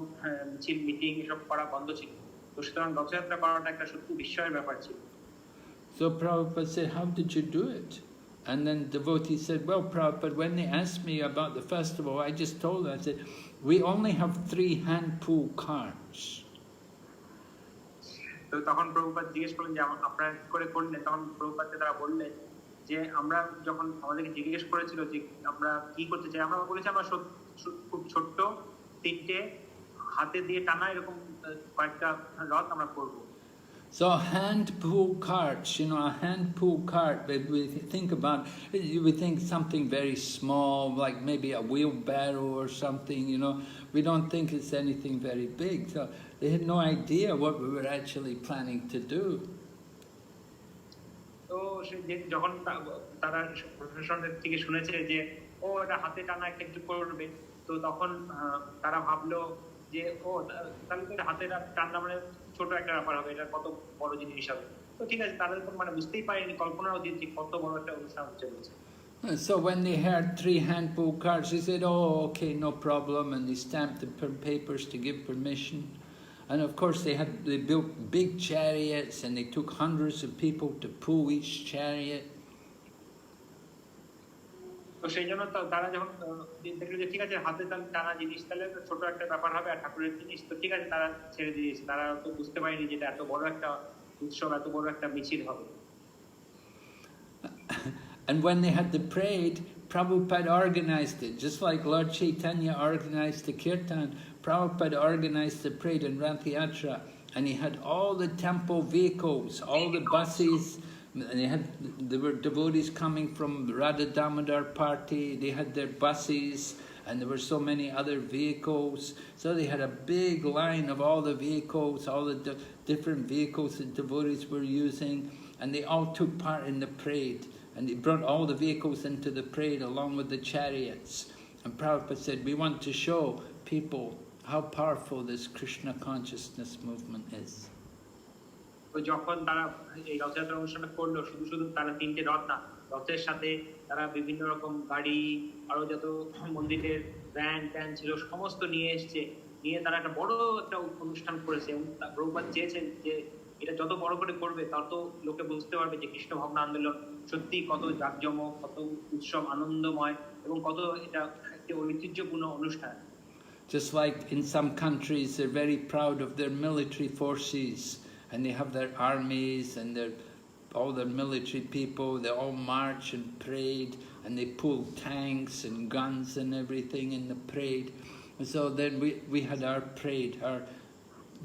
মিছিল মিটিং এসব করা বন্ধ ছিল। তো সুতরাং রথযাত্রা করাটা একটা সত্যি বিস্ময়ের ব্যাপার ছিল। So Prabhupada said, how did you do it? And then devotee said, well, Prabhupada, when they asked me about the festival, I just told them, I said, we only have 3 hand-pull carts. তো তখন প্রভুপাদ জিজ্ঞেস করলেন যে আপনারা কি করে করলেন, তখন প্রভুপাদকে তারা বললেন যে আমরা যখন আমাদেরকে জিজ্ঞেস করেছিল যে আমরা কি করতে চাই, আমরা বলেছি আমরা খুব ছোট্ট 3টে হাতে দিয়ে টানা এরকম কয়েকটা রথ আমরা করব। So hand-pull carts, you know, a hand-pull cart, if we think about it, you would think something very small, like maybe a wheelbarrow or something, you know. We don't think it's anything very big. So they had no idea what we were actually planning to do. তো যখন তারা প্রশাসনের থেকে শুনেছে যে ও এটা হাতে টানা একটা কিছু করবে, তো তখন তারা ভাবলো যে ও তাহলে তো হাতে টানা মানে ছোট একটা ব্যাপার হবে, এটা কত বড় জিনিস হবে। তো ঠিক আছে, তারা তো মানে বুঝতেই পারেনি, কল্পনাও দিয়েছে কত বড় একটা অনুষ্ঠান হচ্ছে। So when they heard 3 hand-pull carts, they said, oh, okay, no problem, and they stamped the papers to give permission. And of course they built big chariots, and they took hundreds of people to pull each chariot. তো সেই জন্য তারা যখন দেখলো যে ঠিক আছে হাতে টানা জিনিস তাহলে ছোট একটা ব্যাপার হবে আর ঠাকুরের জিনিস, তো ঠিক আছে তারা ছেড়ে দিয়েছে। তারা তো বুঝতে পারেনি যে এত বড় একটা উৎসব, এত বড় একটা মিছিল হবে। And when they had the parade, Prabhupada organized it, just like Lord Chaitanya organized the kirtan. Prabhupada organized the parade in Ratha Yatra, and he had all the temple vehicles, all the buses. And there were devotees coming from Radha Damodar party. They had their buses, and there were so many other vehicles. So they had a big line of all the vehicles, all the different vehicles that devotees were using, and they all took part in the parade. And they brought all the vehicles into the parade along with the chariots. And Prabhupada said, we want to show people how powerful this Krishna consciousness movement is. যখন তারা এই রথযাত্রা অনুষ্ঠানটা করলো, শুধু তারা 3টে রথ না রথের সাথে তারা বিভিন্ন রকম গাড়ি আরো যত মন্দিরের ভ্যান ট্যান ছিল সমস্ত নিয়ে এসছে, নিয়ে তারা একটা বড় একটা অনুষ্ঠান করেছে এবং প্রভুপাদ চেয়েছেন যে এটা যত বড় করে করবে তত লোকে বুঝতে পারবে যে কৃষ্ণ ভাবনা আন্দোলন সত্যি কত জাঁকজমক, কত উৎসব আনন্দময় এবং কত এটা একটি ঐতিহ্যপূর্ণ অনুষ্ঠান। Just like in some countries, they're very proud of their military forces, and they have their armies and all their military people. They all march and parade, and they pull tanks and guns and everything in the parade. And so then we had our parade, our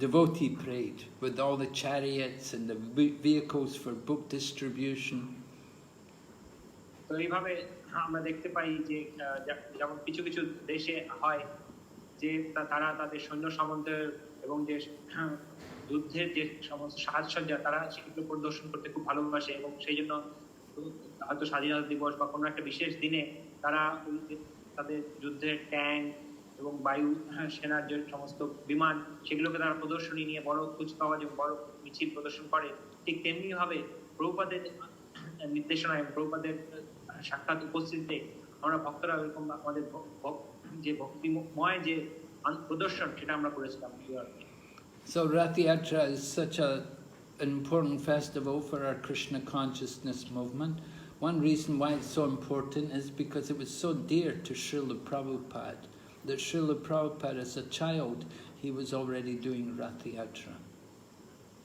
devotee parade, with all the chariots and the vehicles for book distribution. তো এইভাবে আমরা দেখতে পাই যে যেমন কিছু কিছু দেশে হয় যে তারা তাদের সৈন্য সামন্তের এবং যে যুদ্ধের যে সমস্ত সাজসজ্জা তারা সেগুলো পরিদর্শন করতে খুব ভালোবাসে এবং সেই জন্য হয়তো স্বাধীনতা দিবস বা কোনো একটা বিশেষ দিনে তারা তাদের যুদ্ধের ট্যাঙ্ক এবং বায়ু সেনার যে সমস্ত বিমান সেগুলোকে তারা প্রদর্শনী নিয়ে বড় কুচকাওয়াজ এবং বড় মিছিল প্রদর্শন করে। ঠিক তেমনি ভাবে প্রভুপাদের নির্দেশনায় প্রভুপাদের সাক্ষাৎ উপস্থিতিতে আমরা ভক্তরা এরকম আমাদের যে ভক্তিময় যে প্রদর্শন সেটা আমরা করেছিলাম। So Ratha Yatra is such an important festival for our Krishna consciousness movement. One reason why it's so important is because it was so dear to Srila Prabhupada, that Srila Prabhupada as a child, he was already doing Ratha Yatra.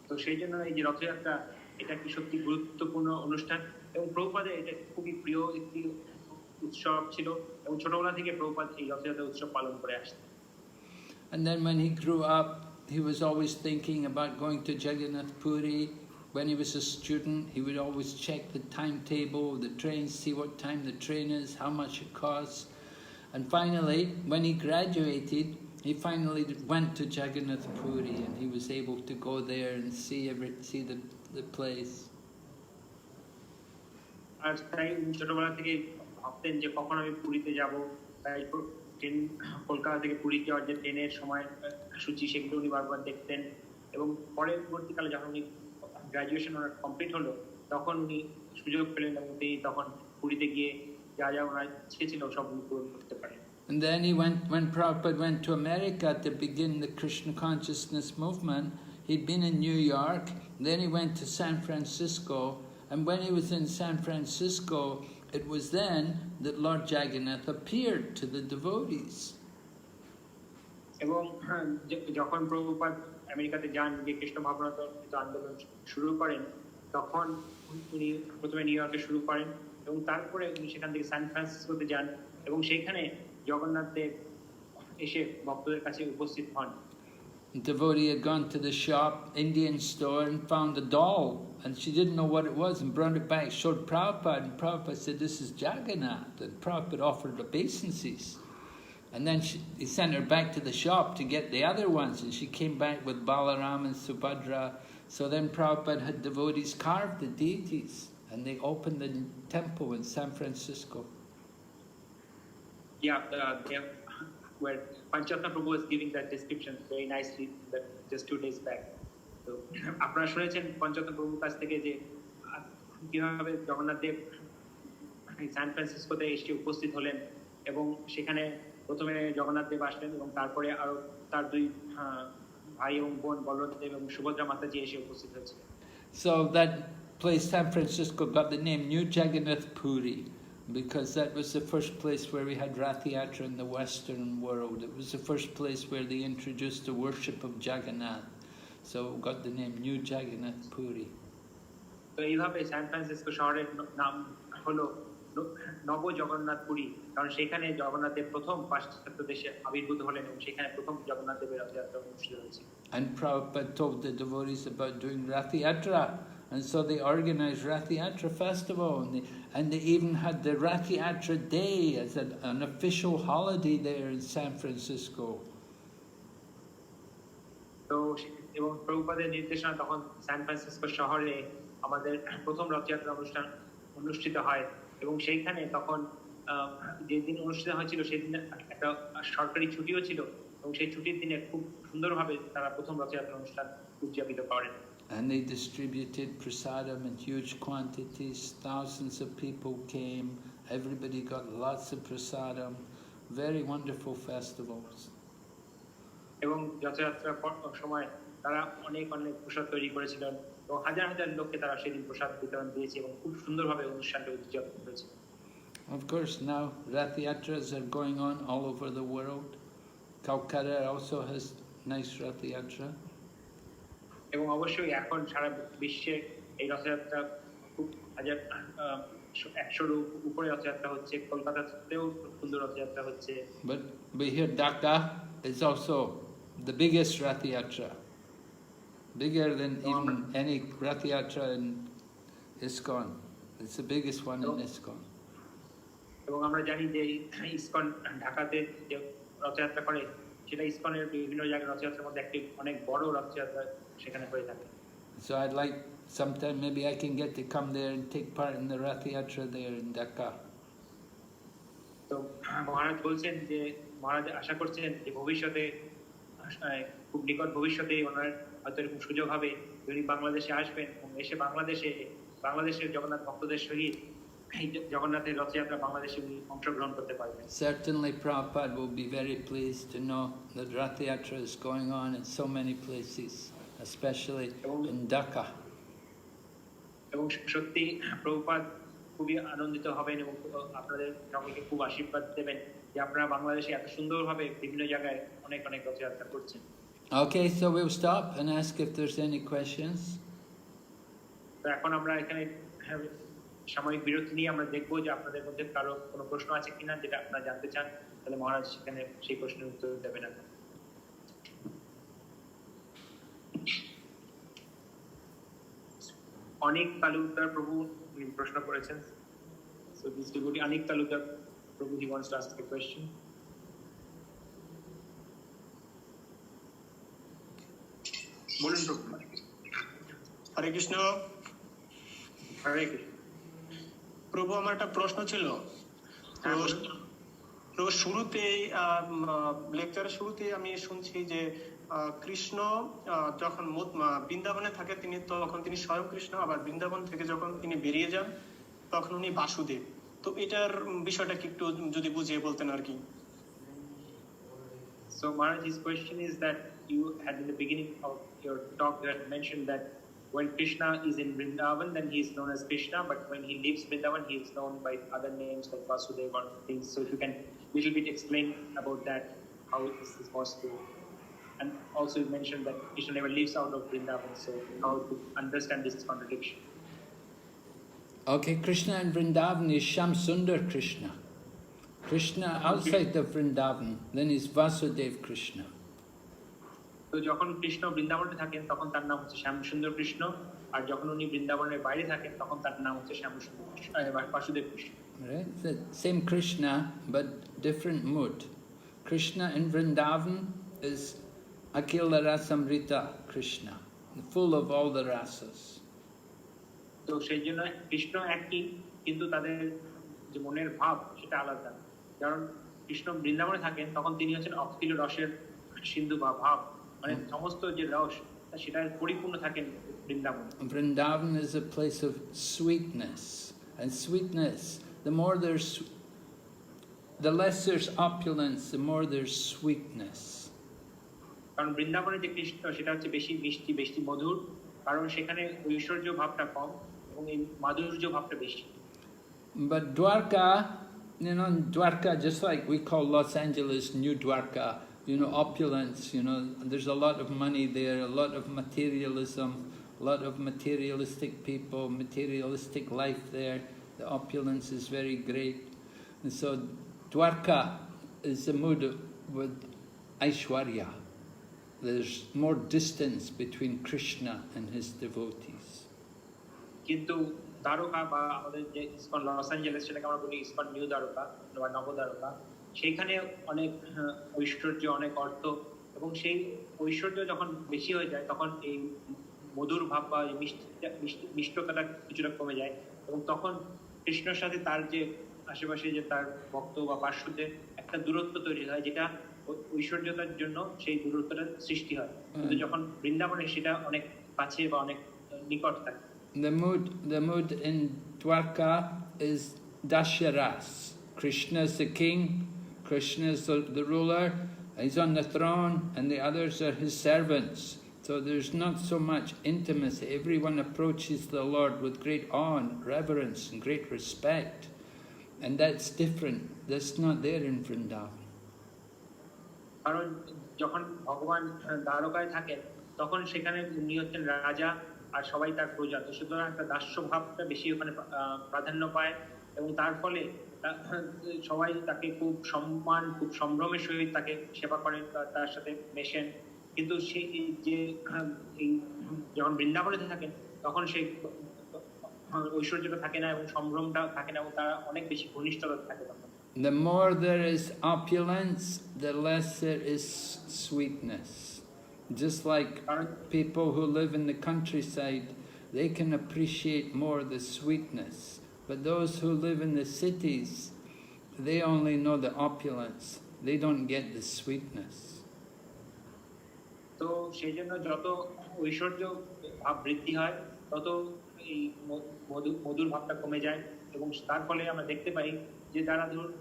তো সেই জন্য এই যে রথযাত্রা এটা একটি সত্যি গুরুত্বপূর্ণ অনুষ্ঠান এবং প্রভুপাদের এটা খুবই প্রিয় একটি উৎসব ছিল এবং ছোটবেলা থেকে প্রভুপাদ এই রথযাত্রা উৎসব পালন করে আসতেন। And then when he grew up, he was always thinking about going to Jagannath Puri. When he was a student, he would always check the timetable of the train, see what time the train is, how much it costs. And finally, when he graduated, he finally went to Jagannath Puri and he was able to go there and see the place. আর তাই ছোটবেলা থেকে ভাবতেন যে কখন আমি পুরীতে যাব, তাই ট্রেন কলকাতা থেকে পুরী যাওয়ার যে ট্রেনের সময় সূচি সেগুলো উনি বারবার দেখতেন এবং পরবর্তীকালে যখন উনি গ্রাজুয়েশন কমপ্লিট হলো তখন উনি সুযোগ পেলেন এবং তিনি তখন পুরীতে গিয়ে যা যা ওনার ইচ্ছে ছিল সব পূরণ করতে পারেন। And then when Prabhupada went to America to begin the Krishna consciousness movement, he'd been in New York, then he went to San Francisco, and when he was in San Francisco, it was then that Lord Jagannath appeared to the devotees. এবং যখন প্রভুপাদ আমেরিকাতে যান যে কৃষ্ণ ভাবনা আন্দোলন শুরু করেন তখন উনি প্রথমে নিউ ইয়র্কে শুরু করেন এবং তারপরে উনি সেখান থেকে সান ফ্রান্সিসকোতে যান এবং সেখানে জগন্নাথ দেব এসে ভক্তদের কাছে উপস্থিত হন। The devotee had gone to the shop, Indian store, and found a doll, and she didn't know what it was and brought it back, showed Prabhupada, and Prabhupada said, "This is Jagannath," and Prabhupada offered obeisances. And then he sent her back to the shop to get the other ones, and she came back with Balaram and Subhadra. So then Prabhupada had devotees carve the deities, and they opened the temple in San Francisco. Where Panchatma Prabhu was giving that description very nicely that just 2 days back. So আপনারা শুনেছেন পঞ্চরত্ন প্রভুর কাছ থেকে যে কিভাবে জগন্নাথ দেব সান ফ্রান্সিসকোতে এসে উপস্থিত হলেন এবং সেখানে প্রথমে জগন্নাথ দেব আসলেন এবং তারপরে আরো তার দুই ভাই এবং বোন বলরাম দেব এবং সুভদ্রা মাতাজি এসে উপস্থিত হয়েছিলেন। So that place, San Francisco, got the name New Jagannath Puri, because that was the first place where we had Ratha Yatra in the Western world. It was the first place where they introduced the worship of Jagannath. So it got the name New Jagannath Puri. তো এইভাবে San Francisco শহরের নাম হলো নব জগন্নাথ পুরী, কারণ সেখানে জগন্নাথ দেব প্রথম পাশ্চাত্য দেশে আবির্ভূত হলেন এবং সেখানে প্রথম জগন্নাথ দেবের রথযাত্রা অনুষ্ঠিত হয়েছে। And Prabhupada told the devotees about doing Ratha Yatra, and so they organized Ratha Yatra festival, and they even had the Ratha Yatra day as an official holiday there in San Francisco. তো এবং প্রভুপাদের নির্দেশনা তখন San Francisco শহরে আমাদের প্রথম রথযাত্রা অনুষ্ঠান অনুষ্ঠিত হয় এবং সেইখানে তখন যেদিন অনুষ্ঠিত হয়েছিল সেদিন একটা সরকারি ছুটিও ছিল এবং সেই ছুটির দিনে খুব সুন্দরভাবে তারা প্রথম রথযাত্রা অনুষ্ঠান উদযাপিত করেন। And they distributed prasadam in huge quantities. Thousands of people came. Everybody got lots of prasadam. Very wonderful festivals. এবং রথযাত্রার সময় তারা অনেক অনেক প্রসাদ তৈরি করেছিলেন এবং হাজার হাজার লোককে তারা সেদিন প্রসাদ বিতরণ দিয়েছে এবং খুব সুন্দরভাবে অনুষ্ঠানটা উদযাপন করেছে। Of course, now Ratha Yatras are going on all over the world. Calcutta also has nice Ratha Yatra. এবং অবশ্যই এখন সারা বিশ্বে এই রথযাত্রা খুব হাজার 100-র উপরে রথযাত্রা হচ্ছে, কলকাতাতেও সুন্দর রথযাত্রা হচ্ছে। But we hear Dhaka is also the biggest Ratha Yatra, bigger than even any Ratha Yatra in ISKCON. It's the biggest one in ISKCON. এবং আমরা জানি যে ইসকন ঢাকাতে যে রথযাত্রা করে সেটা ইসকনের বিভিন্ন জায়গায় রথযাত্রার মধ্যে একটি অনেক বড় রথযাত্রা সেখানে হয়ে থাকে। So I'd like sometime maybe I can get to come there and take part in the Ratha Yatra there in Dhaka. তো মহারাজ বলছেন যে মহারাজ আশা করছেন যে ভবিষ্যতে খুব নিকট ভবিষ্যতে ওনার হয়তো এরকম সুযোগ হবে উনি বাংলাদেশে আসবেন এবং এসে বাংলাদেশের জগন্নাথ ভক্তদের সহিত এই জগন্নাথের রথযাত্রা বাংলাদেশে উনি অংশগ্রহণ করতে পারবেন। Certainly Prabhupada will be very pleased to know that Ratha Yatra is going on in so many places, especially in Dhaka. এবং সত্যি প্রভুপাদ খুবই আনন্দিত হবেন এবং আপনাদের সকলকে খুব আশীর্বাদ দেবেন যে আপনারা বাংলাদেশে এত সুন্দরভাবে বিভিন্ন জায়গায় অনেক অনেক রথযাত্রা করছেন। Okay, so we'll stop and ask if there's any questions. তো এখন আমরা এখানে সাময়িক বিরতি নিয়ে আমরা দেখবো যে আপনাদের মধ্যে কারো কোনো প্রশ্ন আছে কিনা যেটা আপনারা জানতে চান, তাহলে মহারাজ সেখানে সেই প্রশ্নের উত্তর দেবেন। অনেক তালুকদার প্রভু প্রশ্ন করেছেন। So this devotee Anik Talukdar Prabhu, he wants to ask a question. বলুন প্রভু। হরে কৃষ্ণ। হরে কৃষ্ণ। প্রভু আমার একটা প্রশ্ন ছিল। প্রভু শুরুতে লেকচারের শুরুতে আমি শুনছি যে কৃষ্ণ যখন বৃন্দাবনে থাকে তখন তিনি স্বয়ং কৃষ্ণ, আবার বৃন্দাবন থেকে যখন তিনি বেরিয়ে যান তখন উনি বাসুদেব। তো এটার বিষয়টা কি একটু যদি বুঝিয়ে বলতেন আর কি। So Maharaj, his question is that you had in the beginning of your talk you had mentioned that when Krishna is in Vrindavan then he is known as Krishna, but when he leaves Vrindavan he is known by other names like Vasudeva or things. So if you can little bit explain about that, how this is possible. And also you mentioned that Krishna never leaves out of Vrindavan, so how to understand this contradiction. Okay, Krishna in Vrindavan is Sham Sundar Krishna. Krishna outside the Vrindavan, then is Vasudev Krishna. তো যখন কৃষ্ণ বৃন্দাবনে থাকেন তখন তার নাম হচ্ছে শ্যাম সুন্দর কৃষ্ণ, আর যখন উনি বৃন্দাবনের বাইরে থাকেন তখন তার নাম হচ্ছে শ্যাম সুন্দর Krishna, Basudeb Krishna. Right? The same Krishna but different mood. Krishna in Vrindavan is Akila Rasamrita Krishna, full of all the rasas. তো সেই জন্য কৃষ্ণ একই কিন্তু তাদের যে মনের ভাব সেটা আলাদা। কারণ কৃষ্ণ বৃন্দাবনে থাকেন তখন তিনি হচ্ছেন অখিল রসের সিন্ধু বা ভাব, মানে সমস্ত যে রস সেটা পরিপূর্ণ থাকেন Vrindavan. Vrindavan is a place of sweetness, and sweetness, the less there's opulence, the more there's sweetness. কারণ বৃন্দাবনে যে কৃষ্ণ সেটা হচ্ছে বেশি মিষ্টি, বেশি মধুর, কারণ সেখানে ঐশ্বর্য ভাবটা কম এবং এই মাধুর্য ভাবটা বেশি। But Dwarka, Dwarka, just like we call Los Angeles New Dwarka, opulence, there's a lot of money there, a lot of materialism, a lot of materialistic people, materialistic life there. The opulence is very great. And so Dwarka is the mood with Aishwarya. There's more distance between Krishna and his devotees. কিন্তু দ্বারকা বা আমাদের যে ISKCON Los Angeles সেটাকে আমরা বলি ISKCON new Dwarka বা নবদ্বারকা, সেইখানে অনেক ঐশ্বর্য, অনেক অর্থ, এবং সেই ঐশ্বর্য যখন বেশি হয়ে যায় তখন এই মধুর ভাব বা মিষ্টতাটা কিছুটা কমে যায়, এবং তখন কৃষ্ণের সাথে তার যে আশেপাশে যে তার ভক্ত বা পার্শ্বদের একটা দূরত্ব তৈরি হয়, যেটা ঐশ্বর্যতার জন্য সেই দূরত্বটা সৃষ্টি হয়। কিন্তু যখন বৃন্দাবনে সেটা অনেক কাছে বা অনেক নিকট থাকে। The mood in Dwarka is Dasharas. Krishna is the king, Krishna is the ruler, he's on the throne, and the others are his servants. So there's not so much intimacy. Everyone approaches the Lord with great awe and reverence and great respect. And that's different. That's not there in Vrindavan. কারণ যখন ভগবান দ্বারকায় থাকেন তখন সেখানে উনি হচ্ছেন রাজা আর সবাই তার প্রজা, তো সুতরাং একটা দাস্য ভাবটা বেশি ওখানে প্রাধান্য পায় এবং তার ফলে সবাই তাকে খুব সম্মান খুব সম্ভ্রমের সহিত তাকে সেবা করেন, তার সাথে মেশেন। কিন্তু সেই যে যখন বৃন্দাবনে থাকেন তখন সেই ঐশ্বর্যটা থাকে না এবং সম্ভ্রমটা থাকে না এবং তারা অনেক বেশি ঘনিষ্ঠতা থাকে তখন। The more there is opulence, the less there is sweetness. Just like people who live in the countryside, they can appreciate more the sweetness. But those who live in the cities, they only know the opulence. They don't get the sweetness. তো সেই জন্য যত ঐশ্বর্য ভাব বৃদ্ধি হয় তত এই মধুর ভাবটা কমে যায় এবং তার ফলে আমরা দেখতে পাই যে যারা ধরুন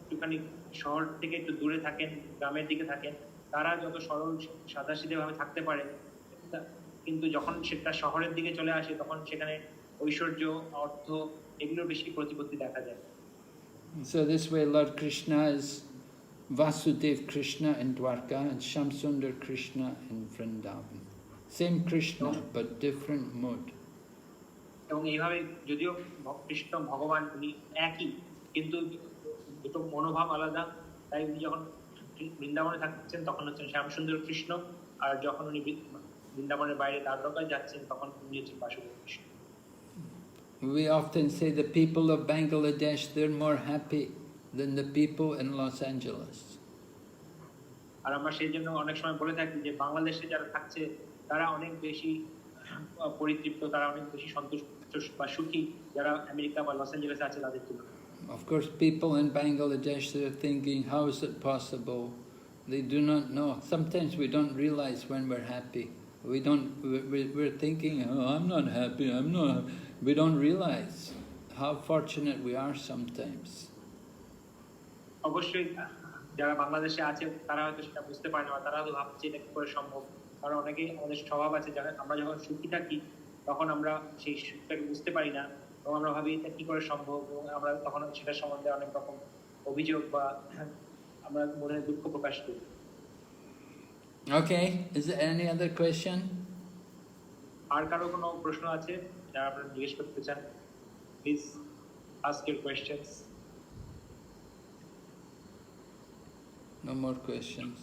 একটুখানি শহর থেকে একটু দূরে থাকেন, গ্রামের দিকে থাকেন, তারা যত সরল সাদাসিধেভাবে থাকতে পারে, কিন্তু যখন সেটা শহরের দিকে চলে আসে তখন সেখানে ঐশ্বর্য অর্থ এগুলোর বেশি প্রতিপত্তি দেখা যায়। So this way Lord Krishna is Vasudev Krishna in Dwarka and Shamsundar Krishna in Vrindavan. Same Krishna but different mood. এবং এইভাবে যদিও কৃষ্ণ ভগবান উনি একই কিন্তু দুটো মনোভাব আলাদা, তাই উনি যখন বৃন্দাবনে থাকছেন তখন হচ্ছেন শ্যামসুন্দর কৃষ্ণ, আর যখন উনি বৃন্দাবনের বাইরে দ্বারকায় যাচ্ছেন তখন উনি হচ্ছেন Basudeb Krishna. We often say the people of Bangladesh, they're more happy than the people in Los Angeles. আর আমরা সেই জন্য অনেক সময় বলে থাকি যে বাংলাদেশে যারা থাকছে তারা অনেক বেশি পরিতৃপ্ত, তারা অনেক বেশি সন্তুষ্ট বা সুখী যারা আমেরিকা বা লস অ্যাঞ্জেলেসে আছে তাদের তুলনায়। Of course, people in Bangladesh, they're thinking, how is it possible? They do not know. Sometimes we don't realize when we're happy. We're thinking, oh, I'm not happy, I'm not. We don't realize how fortunate we are sometimes. অবশ্যই যারা বাংলাদেশে আছে তারা হয়তো সেটা বুঝতে পারে না, তারা হয়তো ভাবছে এটা কি করে সম্ভব, কারণ অনেকেই আমাদের স্বভাব আছে আমরা যখন সুখী থাকি তখন আমরা সেই সুখটাকে বুঝতে পারি না এবং আমরা ভাবি এটা কি করে সম্ভব এবং আমরা তখন সেটার সম্বন্ধে অনেক রকম অভিযোগ বা আমরা মনে দুঃখ প্রকাশ করি। Okay, is there any other question? আর কারো কোনো প্রশ্ন আছে যারা আপনারা জিজ্ঞেস করতে চান? Please ask your questions. No more questions.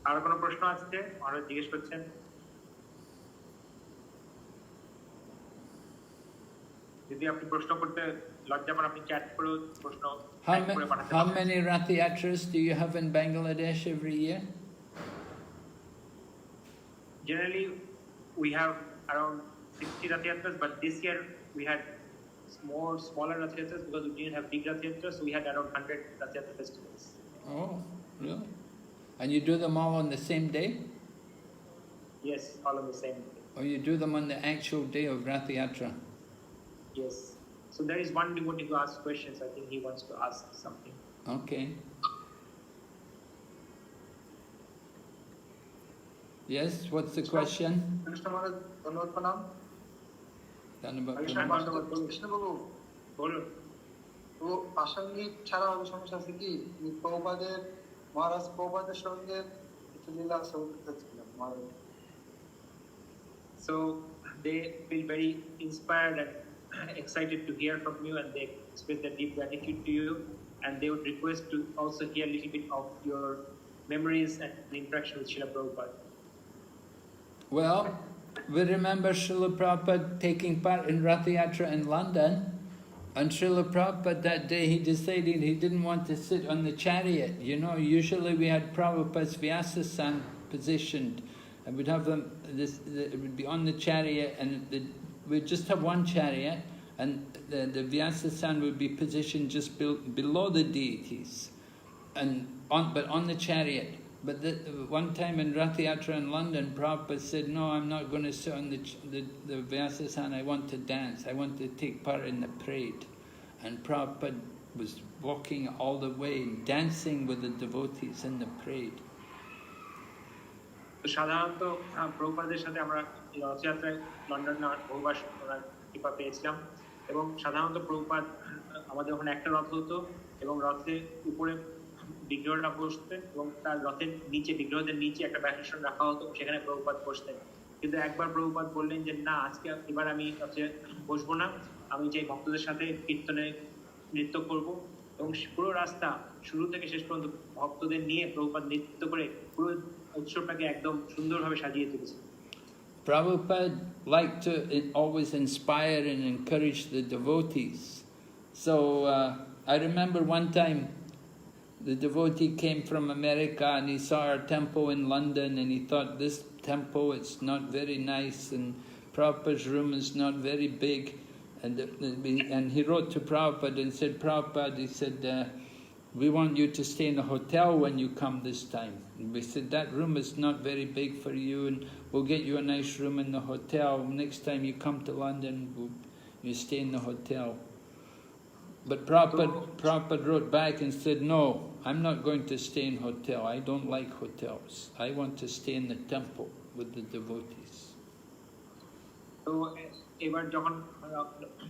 আর কোনো প্রশ্ন আছে আর জিজ্ঞেস করছেন? যদি আপনি প্রশ্ন করতে লজ্জা পান আপনি চ্যাট করে প্রশ্ন করে পাঠাতে পারেন। How many Ratha Yatras do you have in Bangladesh every year? Generally we have around 60 Ratha Yatras, but this year we had more smaller Ratha Yatras because we didn't have big Ratha Yatras, so we had around 100 Ratha Yatra festivals. Oh, really? And you do them all on the same day? Yes, all on the same day. Or you do them on the actual day of Ratha Yatra? Yes. So there is one devotee who asks questions. I think he wants to ask something. Okay. Yes, what's the question? So they feel very inspired and excited to hear from you, and they express their deep gratitude to you, and they would request to also hear a little bit of your memories and interaction with Srila Prabhupada. Well, we remember Srila Prabhupada taking part in Ratha Yatra in London, and Srila Prabhupada that day he decided he didn't want to sit on the chariot. You know, usually we had Prabhupada's Vyasasan positioned, and we'd have them, it would be on the chariot, and we'd just have one chariot, and the Vyasasan would be positioned just below the deities. but on the chariot. But one time in Ratha Yatra in London, Prabhupada said, no, I'm not going to sit on the Vyasasana, I want to dance, I want to take part in the parade. And Prabhupada was walking all the way, dancing with the devotees in the parade. তো সাধারণত প্রভুপাদের সাথে আমরা রথযাত্রায় লন্ডনে বহুবার কৃপা পেয়েছিলাম এবং সাধারণত প্রভুপাদ আমাদের ওখানে একটা রথ হতো এবং রথের উপরে বিগ্রহটা বসতেন এবং তার রথের নিচে বিগ্রহদের নিচে একটা ব্যাসন রাখা হতো সেখানে প্রভুপাদ বসতেন কিন্তু একবার প্রভুপাদ বললেন যে না আজকে এবার আমি রথে বসবো না আমি যে ভক্তদের সাথে কীর্তনে নৃত্য করব এবং পুরো রাস্তা শুরু থেকে শেষ পর্যন্ত ভক্তদের নিয়ে প্রভুপাদ নৃত্য করে পুরো উৎসবটাকে একদম সুন্দরভাবে সাজিয়ে তুলেছে Prabhupada liked to always inspire and encourage the devotees. So I remember one time the devotee came from America and he saw our temple in London and he thought this temple it's not very nice and Prabhupada's room is not very big. And he wrote to Prabhupada and said, Prabhupada, he said, we want you to stay in a hotel when you come this time. And we said, that room is not very big for you and we'll get you a nice room in the hotel. Next time you come to London, you stay in the hotel. But Prabhupada wrote back and said, no, I'm not going to stay in hotel. I don't like hotels. I want to stay in the temple with the devotees. So, এবার যখন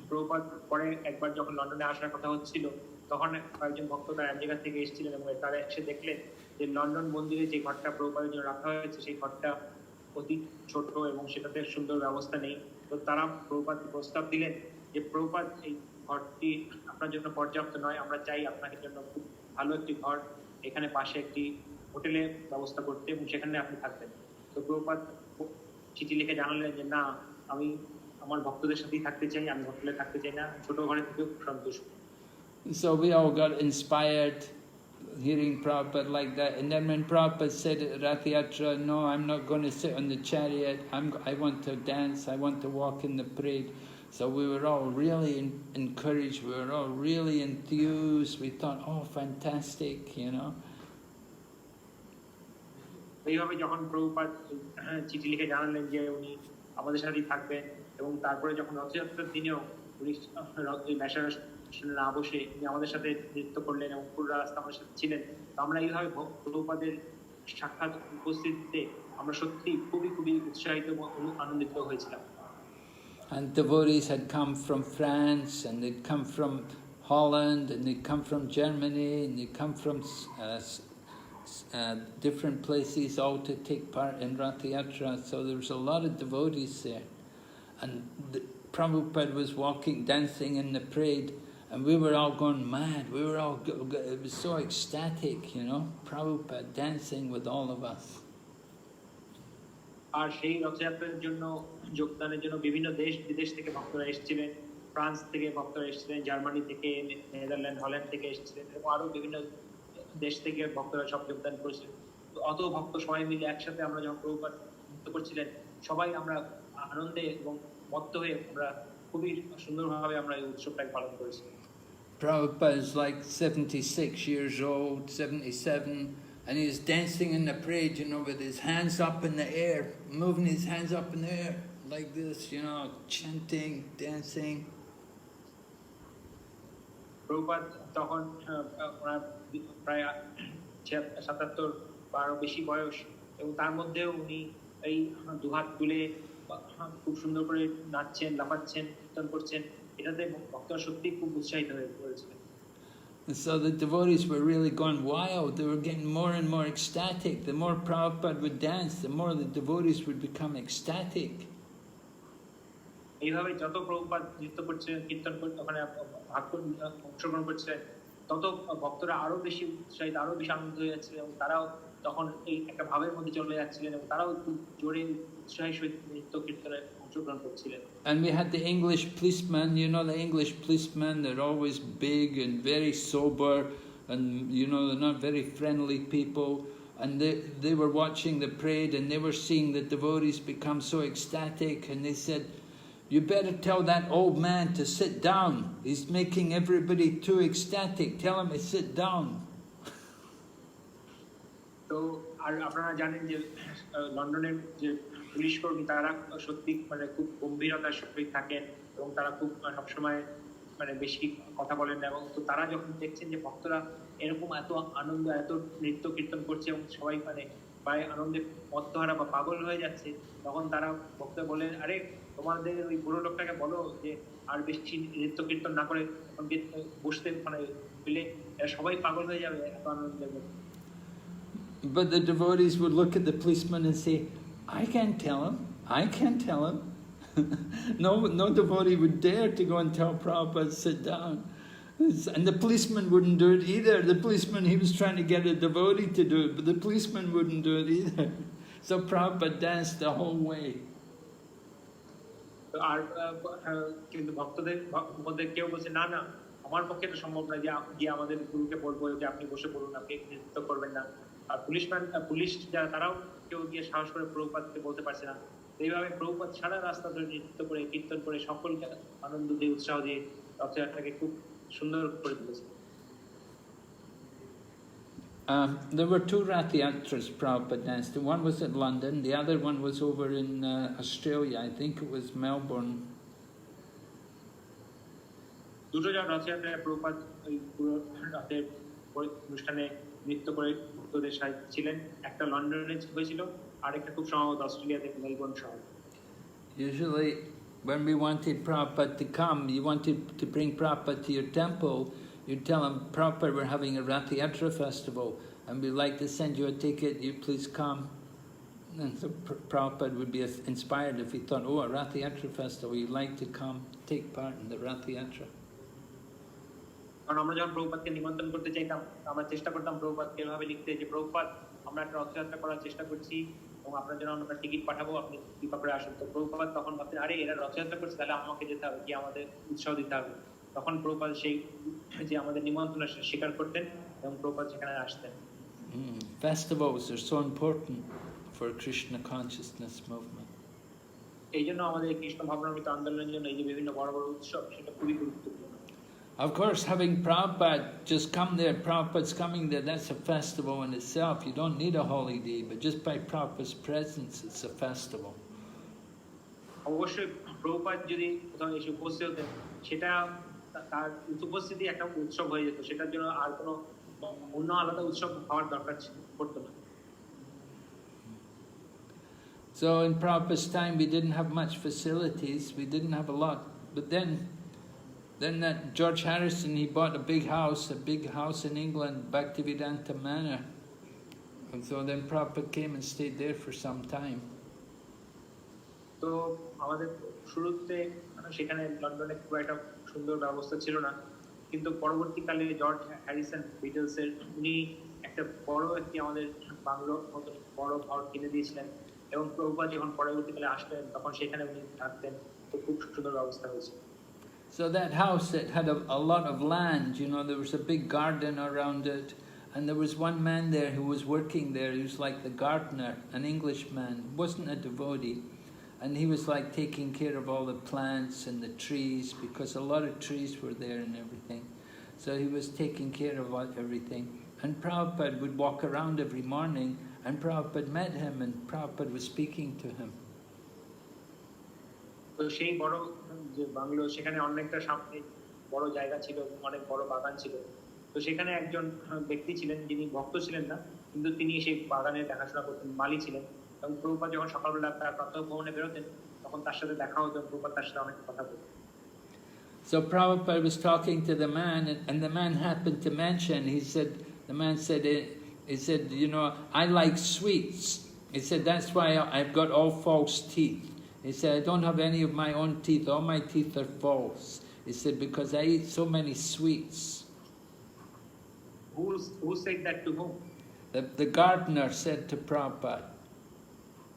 প্রভুপাদ পরে একবার যখন লন্ডনে আসার কথা হচ্ছিল তখন কয়েকজন ভক্ত তার এক জায়গা থেকে এসেছিলেন এবং তারা এসে দেখলেন যে লন্ডন মন্দিরে যে ঘরটা প্রভুপাদের জন্য রাখা হয়েছে সেই ঘরটা অতি ছোট এবং সেটাতে সুন্দর ব্যবস্থা নেই তো তারা প্রভুপাদকে প্রস্তাব দিলেন যে প্রভুপাদ এই ঘরটি আপনার জন্য পর্যাপ্ত নয় আমরা চাই আপনার জন্য খুব ভালো একটি ঘর এখানে পাশে একটি হোটেলে ব্যবস্থা করতে এবং সেখানে আপনি থাকবেন তো প্রভুপাদ চিঠি লিখে জানালেন যে না আমি আমার ভক্তদের সাথেই থাকতে চাই আমি হোটেলে থাকতে চাই না ছোট ঘরে থেকেও সন্তুষ্ট So we all got inspired hearing Prabhupada like that. And then when Prabhupada said at Ratha Yatra, no, I'm not going to sit on the chariot, I want to dance, I want to walk in the parade. So we were all really encouraged, we were all really enthused. We thought, oh, fantastic, you know. এইভাবে যখন প্রভুপাদ চিঠি লিখে জানালেন যে উনি আমাদের সাথেই থাকবেন এবং তারপরে যখন রথযাত্রার দিনেও উনি না বসে উনি আমাদের সাথে নৃত্য করলেন এবং পুরো রাস্তা আমাদের সাথে ছিলেন আমরা এইভাবে প্রভুপাদের সাক্ষাৎ উপস্থিতিতে আমরা সত্যি খুবই খুবই উৎসাহিত এবং আনন্দিত হয়েছিলাম And devotees had come from France and they'd come from Holland and they'd come from Germany and they'd come from different places all to take part in Ratha Yatra. So there was a lot of devotees there. And Prabhupada was walking, dancing in the parade, and we were all going mad. We were all, it was so ecstatic, you know, Prabhupada dancing with all of us. আর সেই রথযাত্রার জন্য যোগদানের জন্য বিভিন্ন দেশ বিদেশ থেকে ভক্তরা এসেছিলেন ফ্রান্স থেকে ভক্তরা এসেছিলেন জার্মানি থেকে নেদারল্যান্ড হল্যান্ড থেকে এসেছিলেন এবং আরো বিভিন্ন দেশ থেকে ভক্তরা সব যোগদান করেছিলেন অত ভক্ত সবাই মিলে একসাথে আমরা যখন প্রভুপাদ নৃত্য করছিলেন সবাই আমরা আনন্দে এবং মত্ত হয়ে আমরা খুবই সুন্দরভাবে আমরা এই উৎসবটাকে পালন করেছি Prabhupada is like 76 years old, 77, and he's dancing in the parade, you know, with his hands up in the air, moving his hands up in the air like this, you know, chanting, dancing. Prabhupada তখন প্রায় 77 বা বেশি বয়স এবং তার মধ্যেও উনি এই দুহাত তুলে খুব সুন্দর করে নাচছেন লাফাচ্ছেন কীর্তন করছেন এটাতে ভক্তরা সত্যি খুব উৎসাহিত হয়ে পড়েছিলেন And so the devotees were really going wild. They were getting more and more ecstatic. The more Prabhupada would dance, the more the devotees would become ecstatic. এইভাবে যত প্রভুপাদ নৃত্য করছেন কীর্তন করছেন ওখানে অংশগ্রহণ করছেন তত ভক্তরা আরো বেশি উৎসাহিত আরো বেশি আনন্দ হয়ে যাচ্ছিলেন এবং তারাও তখন এই একটা ভাবের মধ্যে চলে যাচ্ছিলেন এবং তারাও খুব জোরে উৎসাহের সহিত নৃত্য কীর্তনে অংশগ্রহণ করছিলেন And we had the English policemen, you know, the English policemen, they're always big and very sober and, you know, they're not very friendly people. And they were watching the parade and they were seeing the devotees become so ecstatic and they said, you better tell that old man to sit down. He's making everybody too ecstatic. Tell him to sit down. তো আর আপনারা জানেন যে লন্ডনের যে police কর্মী তারা সত্যি মানে খুব গম্ভীরতার সহিত থাকেন এবং তারা খুব সবসময় মানে বেশি কথা বলেন না, এবং তো তারা যখন দেখছেন যে ভক্তরা এরকম এত আনন্দ এত নৃত্য কীর্তন করছে এবং সবাই মানে প্রায় আনন্দে মত্তহারা বা পাগল হয়ে যাচ্ছে, তখন তারা ভক্তরা বলেন, আরে তোমাদের ওই বুড়ো লোকটাকে বলো যে আর বেশি নৃত্য কীর্তন না করে বসতে মানে পেলে সবাই পাগল হয়ে যাবে এত আনন্দের মধ্যে। But the devotees would look at the policeman and say, I can't tell him, I can't tell him. No devotee would dare to go and tell Prabhupada, sit down. And the policeman wouldn't do it either. The policeman, he was trying to get a devotee to do it, but the policeman wouldn't do it either. So Prabhupada danced the whole way. আর কিন্তু ভক্তদের মধ্যে কেউ বলছে না না আমার পক্ষে তো সম্ভব না যে গিয়ে আমাদের গুরুকে বলবো যে আপনি বসে পড়ুন, আপনি নৃত্য করবেন না। আর পুলিশ যারা তারাও কেউ গিয়ে সাহস করে প্রভুপাদকে বলতে পারছে না। এইভাবে প্রভুপাদ সারা রাস্তা ধরে নৃত্য করে কীর্তন করে সকলকে আনন্দ দিয়ে উৎসাহ দিয়ে রথযাত্রাকে খুব সুন্দর করে তুলেছে। There were two Ratha Yatras Prabhupada danced. One was at London, the other one was over in Australia. I think it was Melbourne. দুটো রথযাত্রায় প্রভুপাদ ওই পুরো রাতের অনুষ্ঠানে নৃত্য করে ভক্তদের সাথে ছিলেন। একটা লন্ডনে হয়েছিল আর একটা খুব সম্ভবত অস্ট্রেলিয়াতে মেলবোর্ন শহরে। Usually when we wanted Prabhupada to come, you wanted to bring Prabhupada to your temple, you'd tell him, Prabhupada, we're having a Ratha Yatra festival and we'd like to send you a ticket, you please come. And so Prabhupada would be inspired if he thought, oh, a Ratha Yatra festival, you'd like to come, take part in the Ratha Yatra. কারণ আমরা যখন প্রভুপাদকে নিমন্ত্রণ করতে চাইতাম, আমরা চেষ্টা করতাম প্রভুপাদকে এভাবে লিখতে যে প্রভুপাদ আমরা একটা রথযাত্রা করার চেষ্টা করছি এবং আপনার জন্য আমরা টিকিট পাঠাবো, আপনি কৃপা করে আসুন। তো প্রভুপাদ তখন ভাবতেন, আরে এরা রথযাত্রা করছে তাহলে আমাকে যেতে হবে, কি আমাদের উৎসাহ দিতে হবে। তখন প্রভুপাদ সেই যে আমাদের নিমন্ত্রণ স্বীকার করতেন এবং প্রভুপাদ সেখানে আসতেন। Festivals are so important for Krishna consciousness movement. এই জন্য আমাদের কৃষ্ণ ভাবনামৃত আন্দোলনের জন্য এই যে বিভিন্ন বড় বড় উৎসব সেটা খুবই গুরুত্বপূর্ণ। Of course, having Prabhupada just come there, Prabhupada's coming there, that's a festival in itself. You don't need a holiday, but just by Prabhupada's presence, it's a festival. অবশ্যই প্রভুপাদ যদি কোথাও এসে উপস্থিত হতেন, সেটা তার উপস্থিতি একটা উৎসব হয়ে যেত, সেটার জন্য আর কোনো অন্য আলাদা উৎসব হওয়ার দরকার পড়তো না। So in Prabhupada's time, we didn't have much facilities, we didn't have a lot, but then that George Harrison, he bought a big house in England, Bhaktivedanta Manor. And so then Prabhupada came and stayed there for some time. তো আমাদের শুরুতে সেখানে লন্ডনে খুব একটা সুন্দর ব্যবস্থা ছিল না, কিন্তু পরবর্তীকালে জর্জ হ্যারিসন বিটলসের উনি একটা একটি আমাদের বাংলোর মতো বড় ঘর কিনে দিয়েছিলেন এবং প্রভুপাদ যখন পরবর্তীকালে আসলেন তখন সেখানে উনি থাকতেন। তো খুব সুন্দর ব্যবস্থা হয়েছে। So that house, it had a lot of land, you know, there was a big garden around it, and there was one man there who was working there, he was like the gardener, an Englishman, wasn't a devotee, and he was like taking care of all the plants and the trees, because a lot of trees were there and everything. So he was taking care of everything, and Prabhupada would walk around every morning, and Prabhupada met him, and Prabhupada was speaking to him. তো সেই বড় যে bungalow, সেখানে অনেকটা সামনে বড় জায়গা ছিল, অনেক বড় বাগান ছিল। তো সেখানে একজন ব্যক্তি ছিলেন যিনি ভক্ত ছিলেন না, কিন্তু তিনি সেই বাগানের দেখাশোনা করতেন, মালি ছিলেন। এবং প্রভুপাদ যখন সকালবেলা তার প্রাতঃ ভ্রমণে বেরোতেন তখন তার সাথে দেখা হতো, প্রভুপাদ তার সাথে অনেক কথা বলতেন। So Prabhupada was talking to the man, and the man happened to mention, the man said, you know, I like sweets. He said, that's why I've got all false teeth. He said, I don't have any of my own teeth, all my teeth are false. He said, because I eat so many sweets. Who said that to whom? The gardener said to Prabhupada.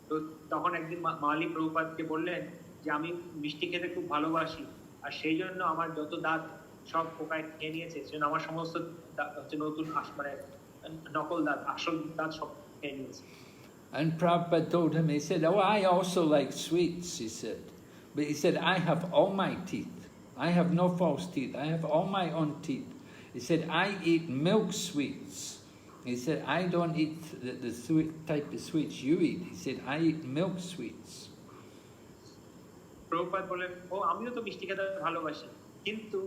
তো তখন একদিন মালি প্রভুপাদকে বললেন যে আমি মিষ্টি খেতে খুব ভালোবাসি, আর সেই জন্য আমার যত দাঁত সব পোকায় খেয়ে নিয়েছে, সেজন্য আমার সমস্ত হচ্ছে নতুন মানে নকল দাঁত, আসল দাঁত সব খেয়ে নিয়েছে। And Prabhupada told him, he said, oh, I also like sweets, he said. But he said, I have all my teeth. I have no false teeth. I have all my own teeth. He said, I eat milk sweets. He said, I don't eat the sweet type of sweets you eat. He said, I eat milk sweets. Prabhupada বলেন, ও আমিও তো মিষ্টি খেতে ভালোবাসি, কিন্তু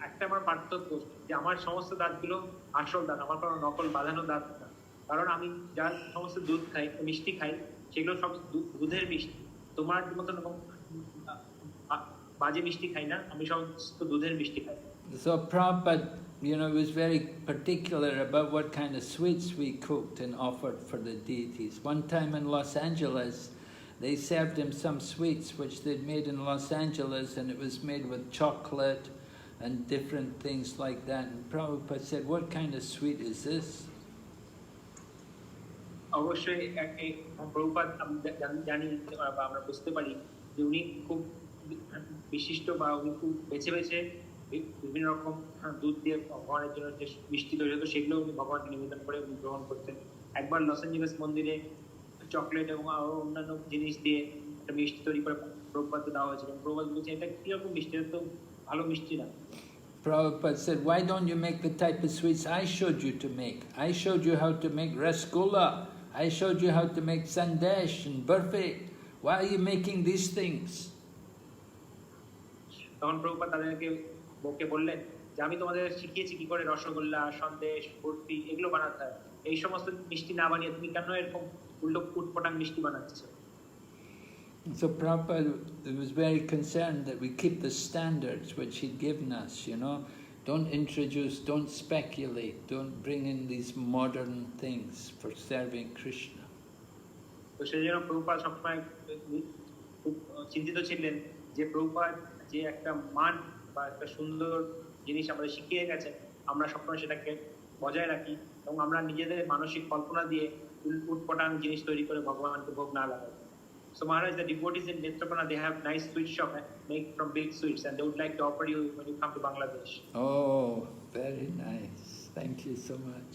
একটা আমার পার্থক্য যে আমার সমস্ত দাঁতগুলো আসল দাঁত, আমার কোনো নকল বাঁধানো দাঁত না। কারণ আমি যার সমস্ত দুধ খাই, মিষ্টি খাই, সেগুলো সব দুধের মিষ্টি। তোমার মতন বাজে মিষ্টি খাই না, আমি সমস্ত দুধের মিষ্টি খাই। So Prabhupada, was very particular about what kind of sweets we cooked and offered for the deities. One time in Los Angeles, they served him some sweets which they'd made in Los Angeles, and it was made with chocolate and different things like that. And Prabhupada said, what kind of sweet is this? অবশ্যই প্রভুপাদ জানি বা আমরা বুঝতে পারি যে উনি খুব বিশিষ্ট বা উনি খুব বেছে বেছে বিভিন্ন রকম দুধ দিয়ে ভগবানের জন্য যে মিষ্টি তৈরি হতো সেগুলো উনি ভগবানকে নিবেদন করে উনি গ্রহণ করতেন। একবার লস অ্যাঞ্জেলেস মন্দিরে চকলেট এবং আরো অন্যান্য জিনিস দিয়ে একটা মিষ্টি তৈরি করে প্রভুপাদকে দেওয়া হয়েছিল। প্রভুপাদ বলছে, এটা কিরকম মিষ্টি, এটা তো ভালো মিষ্টি না। Prabhupada said, why don't you make the type of sweets I showed you to make? I showed you how to make rasgulla. I showed you how to make sandesh and burfi. Why are you making these things? তখন প্রভুপাদ তাদেরকে বললেন যে আমি তোমাদের শিখিয়েছি কি করে রসগোল্লা, সন্দেশ, বরফি এগুলো বানাতে হয়। এই সমস্ত মিষ্টি না বানিয়ে তুমি কেন এরকম উল্টো উটপটাং মিষ্টি বানাচ্ছো? So Prabhupada was very concerned that we keep the standards which he'd given us, Don't introduce, don't speculate, don't bring in these modern things for serving Krishna. তো সেই জন্য প্রভুপাদ সবসময় খুব চিন্তিত ছিলেন যে প্রভুপাদ যে একটা মান বা একটা সুন্দর জিনিস আমাদের শিখিয়ে গেছেন, আমরা সবসময় সেটাকে বজায় রাখি এবং আমরা নিজেদের মানসিক কল্পনা দিয়ে উটপটাং জিনিস তৈরি করে ভগবানকে ভোগ না লাগাই। So Maharaj, the devotees in Netrapana, they have nice sweet shop made from big sweets, and they would like to offer you when you come to Bangladesh. Oh, very nice. Thank you so much.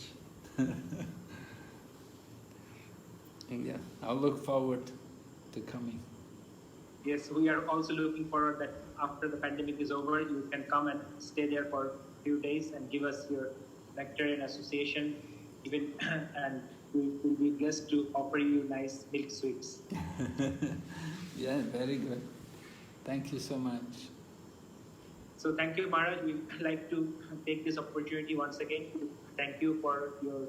Yeah, I'll look forward to coming. Yes, we are also looking forward that after the pandemic is over, you can come and stay there for a few days and give us your lecture and association, even and we will be blessed to offer you nice milk sweets. Yeah, very good. Thank you so much. So thank you, Maharaj. We'd like to take this opportunity once again to thank you for your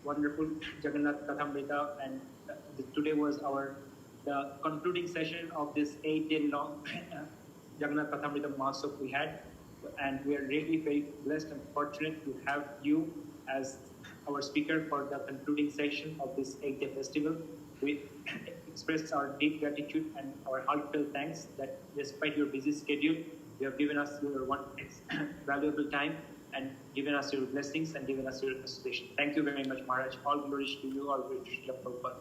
wonderful Jagannath Kathamrita, and today was the concluding session of this 8-day long Jagannath Kathamrita Mahotsav we had, and we are really very blessed and fortunate to have you as our speaker for the concluding session of this 8-day festival. We express our deep gratitude and our heartfelt thanks that despite your busy schedule, you have given us your valuable time and given us your blessings and given us your association. Thank you very much, Maharaj. All glories to you, all glories to Srila Prabhupada.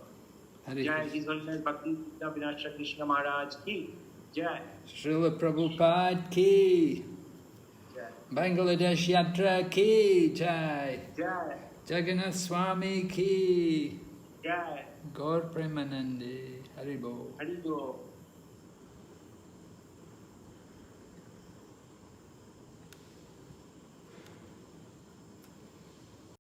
Jai His Holiness Bhakti Vinasha Krishna Maharaj ki Jai. Srila Prabhupada ki. Jai. Bangladesh Yatra ki Jai. Jai. Jagannath Swami ki. Jai. Gaur Premanande. Haribo. Haribo.